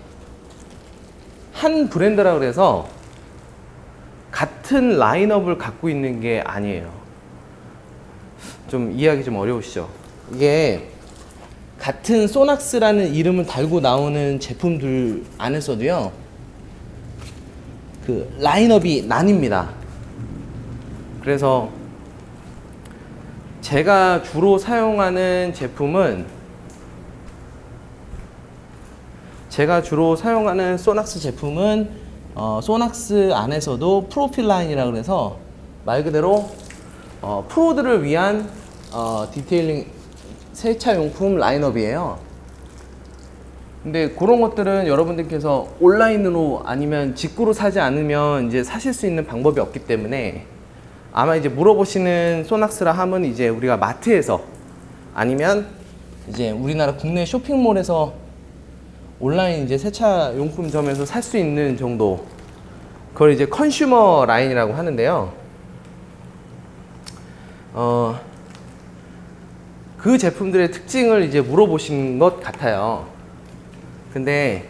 한 브랜드라 그래서 같은 라인업을 갖고 있는 게 아니에요. 좀 이해하기 좀 어려우시죠? 이게 같은 소낙스라는 이름을 달고 나오는 제품들 안에서도요, 그 라인업이 나뉩니다. 그래서 제가 주로 사용하는 제품은 소낙스 제품은 소낙스 안에서도 프로필 라인이라 그래서 말 그대로 프로들을 위한 디테일링 세차용품 라인업이에요. 근데 그런 것들은 여러분들께서 온라인으로 아니면 직구로 사지 않으면 이제 사실 수 있는 방법이 없기 때문에 아마 이제 물어보시는 소낙스라 하면 이제 우리가 마트에서 아니면 이제 우리나라 국내 쇼핑몰에서 온라인 이제 세차용품점에서 살 수 있는 정도, 그걸 이제 컨슈머 라인이라고 하는데요. 그 제품들의 특징을 이제 물어보신 것 같아요. 근데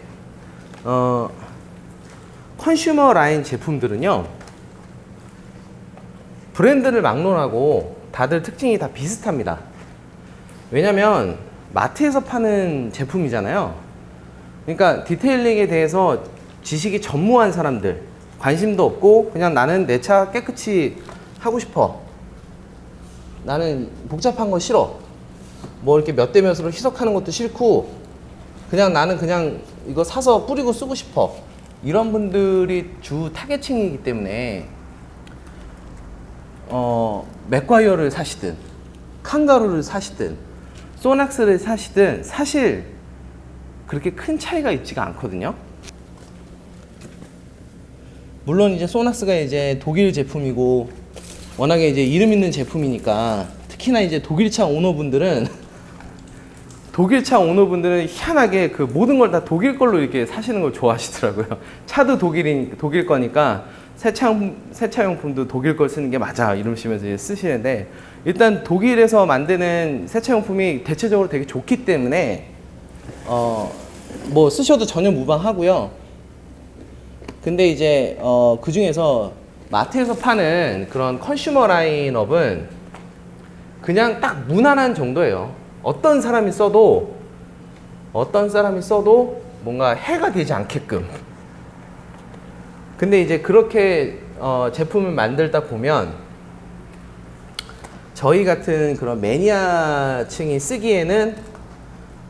컨슈머 라인 제품들은요, 브랜드를 막론하고 다들 특징이 다 비슷합니다. 왜냐면 마트에서 파는 제품이잖아요. 그러니까 디테일링에 대해서 지식이 전무한 사람들, 관심도 없고 그냥 나는 내 차 깨끗이 하고 싶어, 나는 복잡한 거 싫어, 뭐 이렇게 몇 대 몇으로 희석하는 것도 싫고 그냥 나는 그냥 이거 사서 뿌리고 쓰고 싶어, 이런 분들이 주 타겟층이기 때문에 맥과이어를 사시든 칸가루를 사시든 소낙스를 사시든 사실 그렇게 큰 차이가 있지가 않거든요. 물론 이제 소낙스가 이제 독일 제품이고 워낙에 이제 이름 있는 제품이니까, 특히나 이제 독일차 오너분들은 희한하게 그 모든 걸 다 독일 걸로 이렇게 사시는 걸 좋아하시더라고요. 차도 독일 거니까 세차용품도 독일 걸 쓰는 게 맞아 이러시면서 이제 쓰시는데, 일단 독일에서 만드는 세차용품이 대체적으로 되게 좋기 때문에 뭐 쓰셔도 전혀 무방하고요. 근데 이제 그 중에서 마트에서 파는 그런 컨슈머 라인업은 그냥 딱 무난한 정도예요. 어떤 사람이 써도 뭔가 해가 되지 않게끔. 근데 이제 그렇게 제품을 만들다 보면 저희 같은 그런 매니아층이 쓰기에는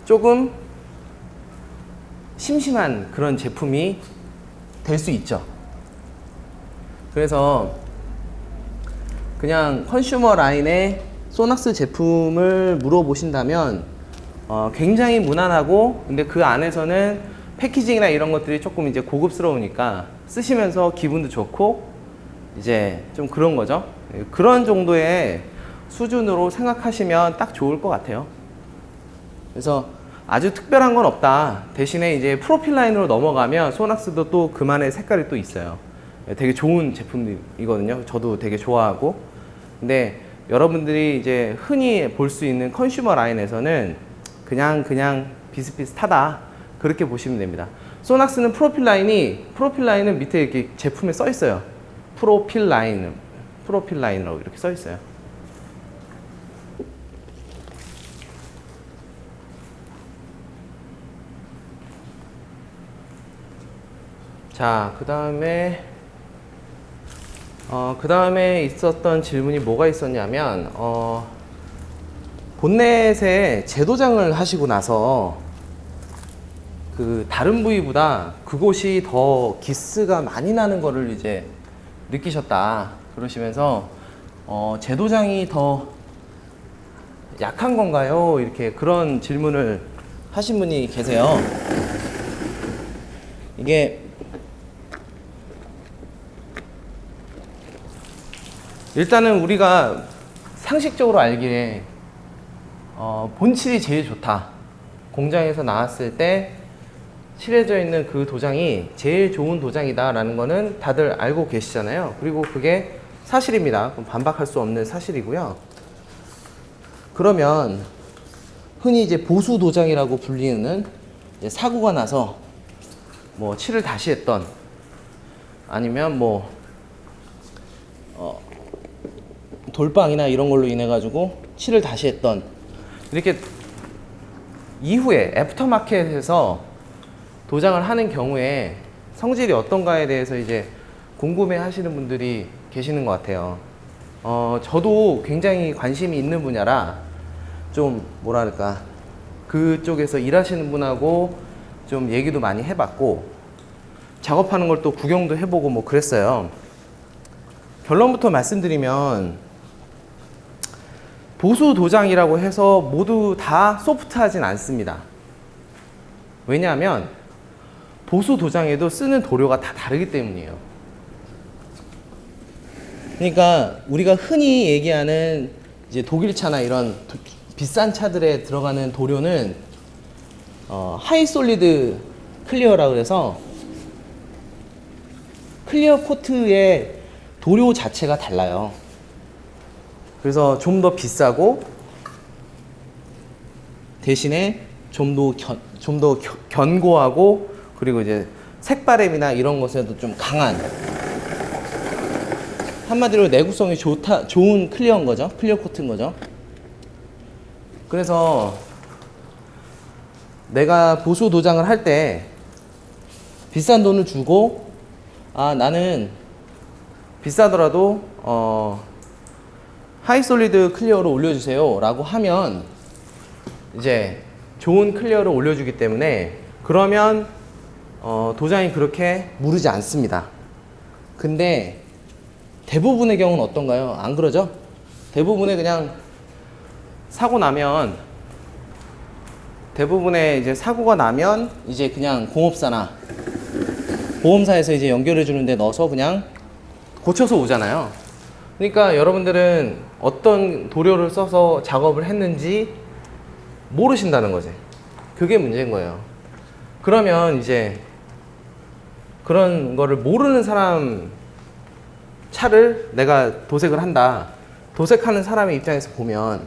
조금 심심한 그런 제품이 될 수 있죠. 그래서 그냥 컨슈머 라인의 소낙스 제품을 물어보신다면 굉장히 무난하고, 근데 그 안에서는 패키징이나 이런 것들이 조금 이제 고급스러우니까 쓰시면서 기분도 좋고 이제 좀 그런 거죠. 그런 정도의 수준으로 생각하시면 딱 좋을 것 같아요. 그래서 아주 특별한 건 없다. 대신에 이제 프로필 라인으로 넘어가면 소낙스도 또 그만의 색깔이 또 있어요. 되게 좋은 제품이거든요. 저도 되게 좋아하고. 근데 여러분들이 이제 흔히 볼 수 있는 컨슈머 라인에서는 그냥 비슷비슷하다, 그렇게 보시면 됩니다. 소낙스는 프로필 라인은 밑에 이렇게 제품에 써 있어요. 프로필 라인이라고 이렇게 써 있어요. 자, 그 다음에 있었던 질문이 뭐가 있었냐면, 본넷에 재도장을 하시고 나서 그 다른 부위보다 그곳이 더 기스가 많이 나는 거를 이제 느끼셨다 그러시면서 재도장이 더 약한 건가요? 이렇게 그런 질문을 하신 분이 계세요. 이게 일단은 우리가 상식적으로 알기에 본칠이 제일 좋다. 공장에서 나왔을 때 칠해져 있는 그 도장이 제일 좋은 도장이다 라는 거는 다들 알고 계시잖아요. 그리고 그게 사실입니다. 반박할 수 없는 사실이고요. 그러면 흔히 이제 보수 도장이라고 불리는 이제 사고가 나서 뭐 칠을 다시 했던, 아니면 뭐 돌빵이나 이런 걸로 인해 가지고 칠을 다시 했던, 이렇게 이후에 애프터마켓에서 도장을 하는 경우에 성질이 어떤가에 대해서 이제 궁금해 하시는 분들이 계시는 것 같아요. 저도 굉장히 관심이 있는 분야라 좀 뭐랄까 그쪽에서 일하시는 분하고 좀 얘기도 많이 해봤고 작업하는 걸 또 구경도 해보고 뭐 그랬어요. 결론부터 말씀드리면 보수 도장이라고 해서 모두 다 소프트하진 않습니다. 왜냐하면 보수 도장에도 쓰는 도료가 다 다르기 때문이에요. 그러니까 우리가 흔히 얘기하는 이제 독일차나 이런 비싼 차들에 들어가는 도료는 하이 솔리드 클리어라고 해서 클리어 코트의 도료 자체가 달라요. 그래서 좀 더 비싸고 대신에 좀 더 견고하고 그리고 이제 색바램이나 이런 것에도 좀 강한, 한마디로 내구성이 좋은 클리어인 거죠. 클리어 코트인 거죠. 그래서 내가 보수 도장을 할 때 비싼 돈을 주고 나는 비싸더라도 하이 솔리드 클리어로 올려주세요 라고 하면 이제 좋은 클리어를 올려주기 때문에 그러면 도장이 그렇게 무르지 않습니다. 근데 대부분의 경우는 어떤가요? 안 그러죠? 대부분의 그냥 대부분의 이제 사고가 나면 이제 그냥 공업사나 보험사에서 이제 연결해 주는데 넣어서 그냥 고쳐서 오잖아요. 그러니까 여러분들은 어떤 도료를 써서 작업을 했는지 모르신다는 거지. 그게 문제인 거예요. 그러면 이제 그런 거를 모르는 사람 차를 내가 도색을 한다. 도색하는 사람의 입장에서 보면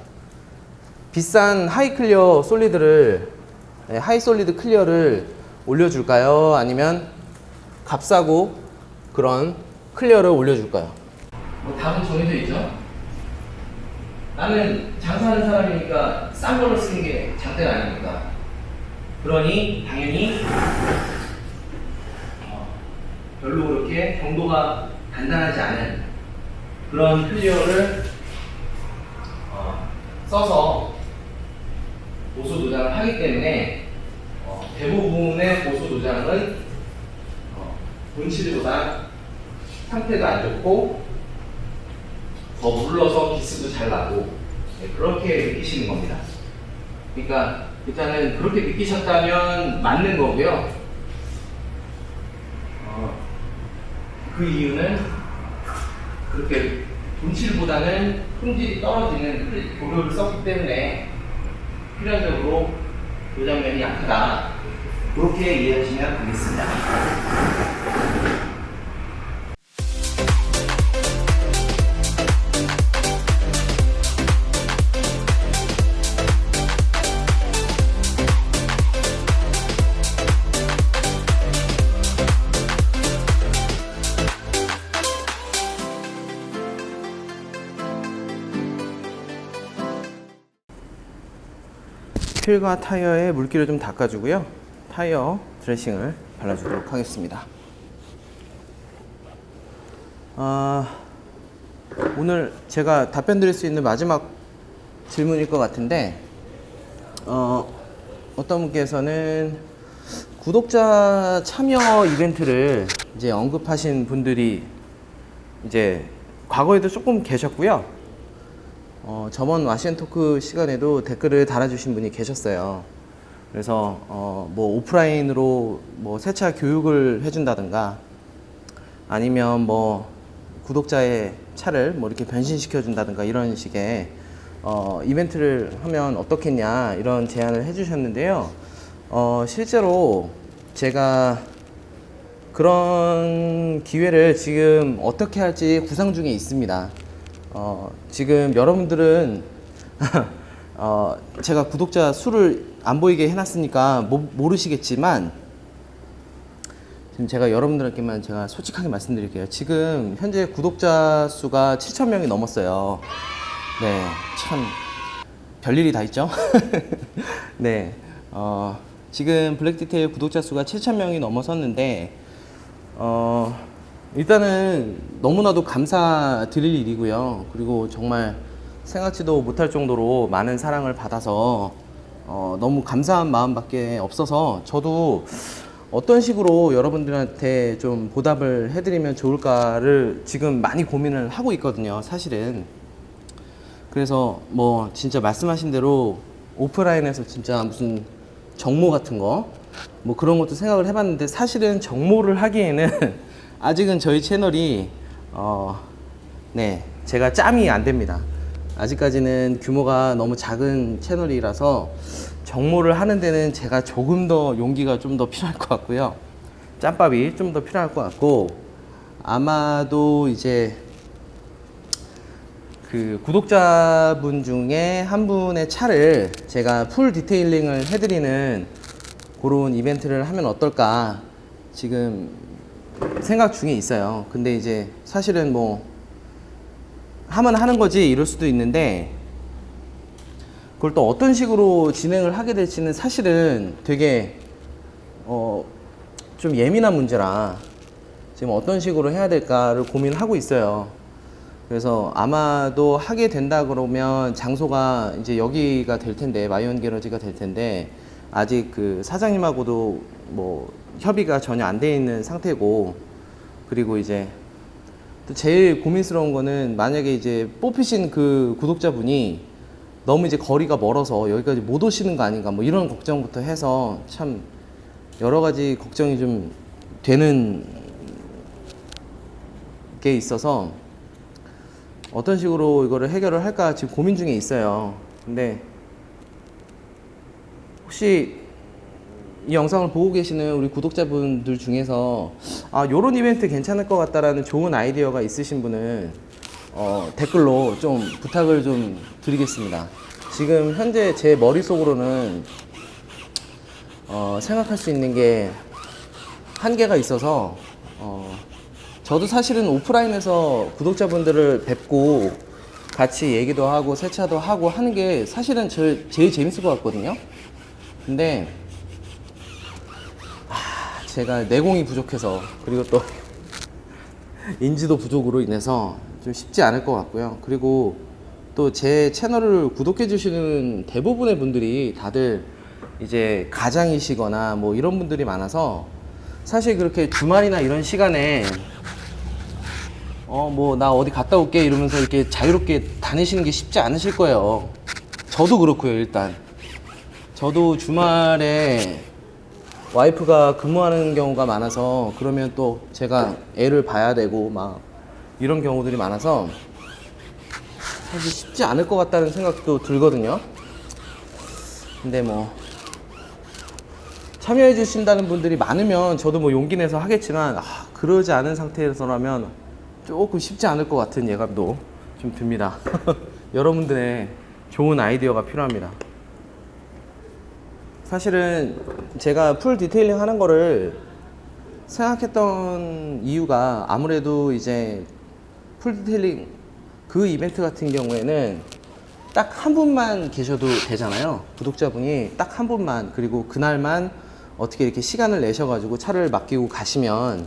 비싼 하이 솔리드 클리어를 올려줄까요? 아니면 값싸고 그런 클리어를 올려줄까요? 뭐 답은 정해져 있죠? 나는 장사하는 사람이니까 싼 거를 쓰는 게 장대가 아닙니까? 그러니 당연히 별로 그렇게 경도가 단단하지 않은 그런 클리어를 써서 보수 도장을 하기 때문에 대부분의 보수 도장은 본칠보다 상태가 안 좋고 더 물러서 기스도 잘 나고 그렇게 느끼시는 겁니다. 그러니까 일단은 그렇게 느끼셨다면 맞는 거고요. 그 이유는 그렇게 본칠보다는 품질이 떨어지는 도료를 썼기 때문에 필연적으로 도장면이 약하다. 그렇게 이해하시면 되겠습니다. 휠과 타이어에 물기를 좀 닦아주고요. 타이어 드레싱을 발라주도록 하겠습니다. 오늘 제가 답변 드릴 수 있는 마지막 질문일 것 같은데 어떤 분께서는 구독자 참여 이벤트를 이제 언급하신 분들이 이제 과거에도 조금 계셨고요. 저번 와시앤 토크 시간에도 댓글을 달아주신 분이 계셨어요. 그래서 뭐 오프라인으로 뭐 세차 교육을 해준다든가 아니면 뭐 구독자의 차를 뭐 이렇게 변신시켜 준다든가 이런 식의 이벤트를 하면 어떻겠냐 이런 제안을 해주셨는데요. 실제로 제가 그런 기회를 지금 어떻게 할지 구상 중에 있습니다. 지금 여러분들은 제가 구독자 수를 안 보이게 해놨으니까 모르시겠지만 지금 제가 여러분들께만 제가 솔직하게 말씀드릴게요. 지금 현재 구독자 수가 7,000명이 넘었어요. 네, 참 별일이 다 있죠. 네, 지금 블랙 디테일 구독자 수가 7,000명이 넘어섰는데 일단은 너무나도 감사드릴 일이고요. 그리고 정말 생각지도 못할 정도로 많은 사랑을 받아서 너무 감사한 마음밖에 없어서 저도 어떤 식으로 여러분들한테 좀 보답을 해드리면 좋을까를 지금 많이 고민을 하고 있거든요, 사실은. 그래서 뭐 진짜 말씀하신 대로 오프라인에서 진짜 무슨 정모 같은 거 뭐 그런 것도 생각을 해봤는데 사실은 정모를 하기에는 아직은 저희 채널이 네, 제가 짬이 안 됩니다. 아직까지는 규모가 너무 작은 채널이라서 정모를 하는 데는 제가 조금 더 용기가 좀 더 필요할 것 같고요. 짬밥이 좀 더 필요할 것 같고, 아마도 이제 그 구독자분 중에 한 분의 차를 제가 풀 디테일링을 해드리는 그런 이벤트를 하면 어떨까 지금 생각 중에 있어요. 근데 이제 사실은 뭐 하면 하는 거지 이럴 수도 있는데, 그걸 또 어떤 식으로 진행을 하게 될지는 사실은 되게 좀 예민한 문제라 지금 어떤 식으로 해야 될까를 고민하고 있어요. 그래서 아마도 하게 된다 그러면 장소가 이제 여기가 될 텐데, 마이온 게러지가 될 텐데, 아직 그 사장님하고도 뭐 협의가 전혀 안 돼 있는 상태고, 그리고 이제 또 제일 고민스러운 거는 만약에 이제 뽑히신 그 구독자분이 너무 이제 거리가 멀어서 여기까지 못 오시는 거 아닌가 뭐 이런 걱정부터 해서 참 여러 가지 걱정이 좀 되는 게 있어서 어떤 식으로 이거를 해결을 할까 지금 고민 중에 있어요. 근데 혹시 이 영상을 보고 계시는 우리 구독자분들 중에서 요런 이벤트 괜찮을 것 같다라는 좋은 아이디어가 있으신 분은 댓글로 좀 부탁을 좀 드리겠습니다. 지금 현재 제 머릿속으로는 생각할 수 있는 게 한계가 있어서 저도 사실은 오프라인에서 구독자분들을 뵙고 같이 얘기도 하고 세차도 하고 하는 게 사실은 제일 재밌을 것 같거든요. 근데 제가 내공이 부족해서, 그리고 또 인지도 부족으로 인해서 좀 쉽지 않을 것 같고요. 그리고 또 제 채널을 구독해 주시는 대부분의 분들이 다들 이제 가장이시거나 뭐 이런 분들이 많아서 사실 그렇게 주말이나 이런 시간에 뭐 나 어디 갔다 올게 이러면서 이렇게 자유롭게 다니시는 게 쉽지 않으실 거예요. 저도 그렇고요. 일단 저도 주말에 와이프가 근무하는 경우가 많아서, 그러면 또 제가 애를 봐야 되고 막 이런 경우들이 많아서 사실 쉽지 않을 것 같다는 생각도 들거든요. 근데 뭐 참여해 주신다는 분들이 많으면 저도 뭐 용기 내서 하겠지만 그러지 않은 상태에서라면 조금 쉽지 않을 것 같은 예감도 좀 듭니다. 여러분들의 좋은 아이디어가 필요합니다. 사실은 제가 풀 디테일링 하는 거를 생각했던 이유가 아무래도 이제 풀 디테일링 그 이벤트 같은 경우에는 딱 한 분만 계셔도 되잖아요. 구독자분이 딱 한 분만, 그리고 그날만 어떻게 이렇게 시간을 내셔가지고 차를 맡기고 가시면,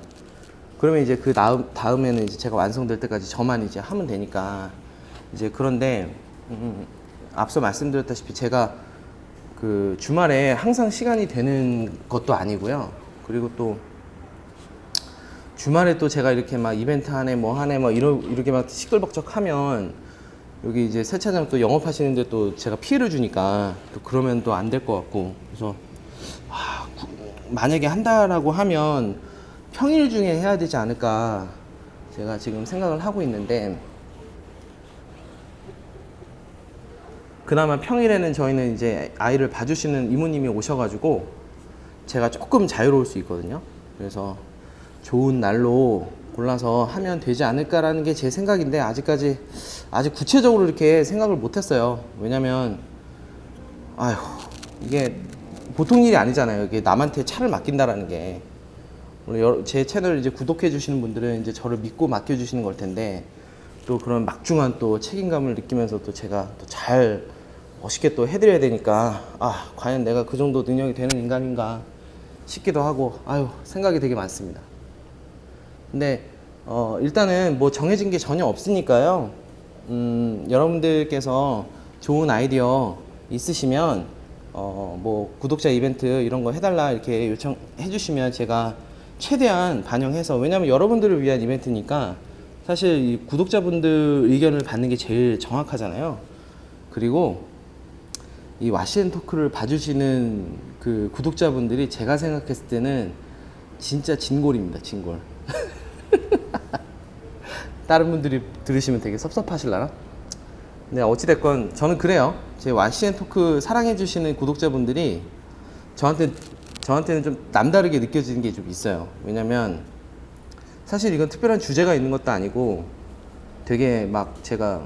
그러면 이제 그 다음에는 이제 제가 완성될 때까지 저만 이제 하면 되니까. 이제 그런데 앞서 말씀드렸다시피 제가 그 주말에 항상 시간이 되는 것도 아니고요. 그리고 또 주말에 또 제가 이렇게 막 이벤트 하네 뭐 하네 뭐 이렇게 막 시끌벅적 하면 여기 이제 세차장 또 영업하시는데 또 제가 피해를 주니까 또 그러면 또 안 될 것 같고, 그래서 만약에 한다라고 하면 평일 중에 해야 되지 않을까 제가 지금 생각을 하고 있는데, 그나마 평일에는 저희는 이제 아이를 봐주시는 이모님이 오셔가지고 제가 조금 자유로울 수 있거든요. 그래서 좋은 날로 골라서 하면 되지 않을까라는 게 제 생각인데, 아직 구체적으로 이렇게 생각을 못했어요. 왜냐면 이게 보통 일이 아니잖아요. 이게 남한테 차를 맡긴다라는 게. 물론 제 채널을 이제 구독해 주시는 분들은 이제 저를 믿고 맡겨 주시는 걸 텐데, 또 그런 막중한 또 책임감을 느끼면서 또 제가 또 잘 멋있게 또 해드려야 되니까 과연 내가 그 정도 능력이 되는 인간인가 싶기도 하고 생각이 되게 많습니다. 근데 일단은 뭐 정해진 게 전혀 없으니까요. 여러분들께서 좋은 아이디어 있으시면 뭐 구독자 이벤트 이런 거 해달라 이렇게 요청해 주시면 제가 최대한 반영해서, 왜냐면 여러분들을 위한 이벤트니까 사실 이 구독자분들 의견을 받는 게 제일 정확하잖아요. 그리고 이 와시앤토크를 봐주시는 그 구독자분들이 제가 생각했을 때는 진짜 진골입니다, 진골. 다른 분들이 들으시면 되게 섭섭하실라나? 네, 어찌됐건 저는 그래요. 제 와시앤토크 사랑해주시는 구독자분들이 저한테는 좀 남다르게 느껴지는 게 좀 있어요. 왜냐면 사실 이건 특별한 주제가 있는 것도 아니고 되게 막 제가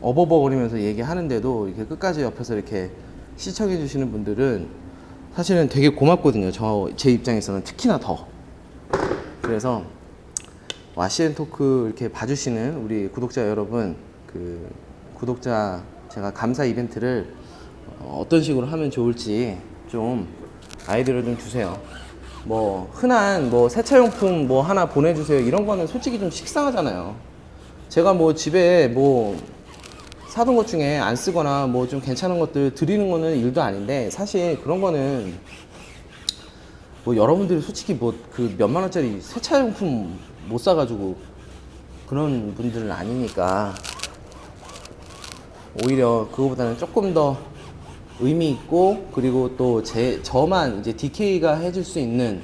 어버버거리면서 얘기하는데도 이렇게 끝까지 옆에서 이렇게 시청해 주시는 분들은 사실은 되게 고맙거든요. 제 입장에서는 특히나 더. 그래서 와시앤토크 이렇게 봐주시는 우리 구독자 여러분, 그 구독자 제가 감사 이벤트를 어떤 식으로 하면 좋을지 좀 아이디어를 좀 주세요. 뭐 흔한 뭐 세차용품 뭐 하나 보내주세요 이런 거는 솔직히 좀 식상하잖아요. 제가 뭐 집에 뭐 사둔 것 중에 안 쓰거나 뭐 좀 괜찮은 것들 드리는 거는 일도 아닌데, 사실 그런 거는 뭐 여러분들이 솔직히 뭐 그 몇만 원짜리 세차용품 못 사가지고 그런 분들은 아니니까, 오히려 그거보다는 조금 더 의미 있고, 그리고 또 저만 이제 DK만 해줄 수 있는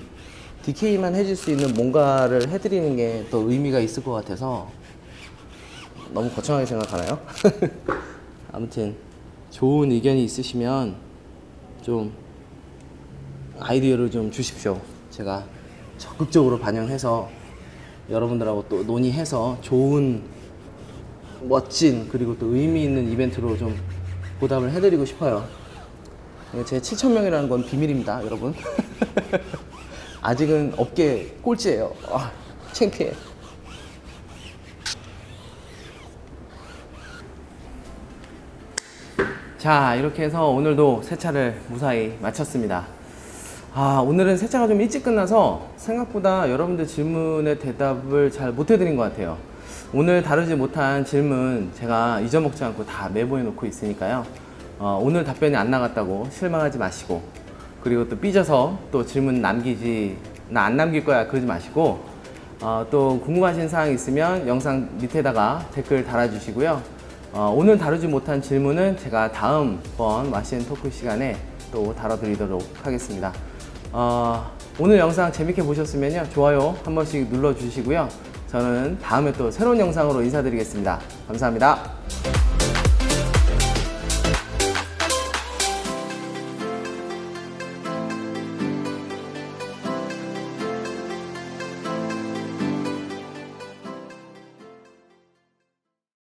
뭔가를 해드리는 게 더 의미가 있을 것 같아서. 너무 거창하게 생각하나요? 아무튼 좋은 의견이 있으시면 좀 아이디어를 좀 주십시오. 제가 적극적으로 반영해서 여러분들하고 또 논의해서 좋은, 멋진, 그리고 또 의미 있는 이벤트로 좀 보답을 해드리고 싶어요. 제 7,000명이라는 건 비밀입니다, 여러분. 아직은 업계 꼴찌예요. 창피해. 자, 이렇게 해서 오늘도 세차를 무사히 마쳤습니다. 오늘은 세차가 좀 일찍 끝나서 생각보다 여러분들 질문에 대답을 잘 못 해드린 것 같아요. 오늘 다루지 못한 질문 제가 잊어먹지 않고 다 메모해 놓고 있으니까요. 오늘 답변이 안 나갔다고 실망하지 마시고, 그리고 또 삐져서 또 질문 나 안 남길 거야 그러지 마시고, 또 궁금하신 사항 있으면 영상 밑에다가 댓글 달아주시고요. 오늘 다루지 못한 질문은 제가 다음번 와시앤토크 시간에 또 다뤄드리도록 하겠습니다. 오늘 영상 재밌게 보셨으면요, 좋아요 한 번씩 눌러주시고요. 저는 다음에 또 새로운 영상으로 인사드리겠습니다. 감사합니다.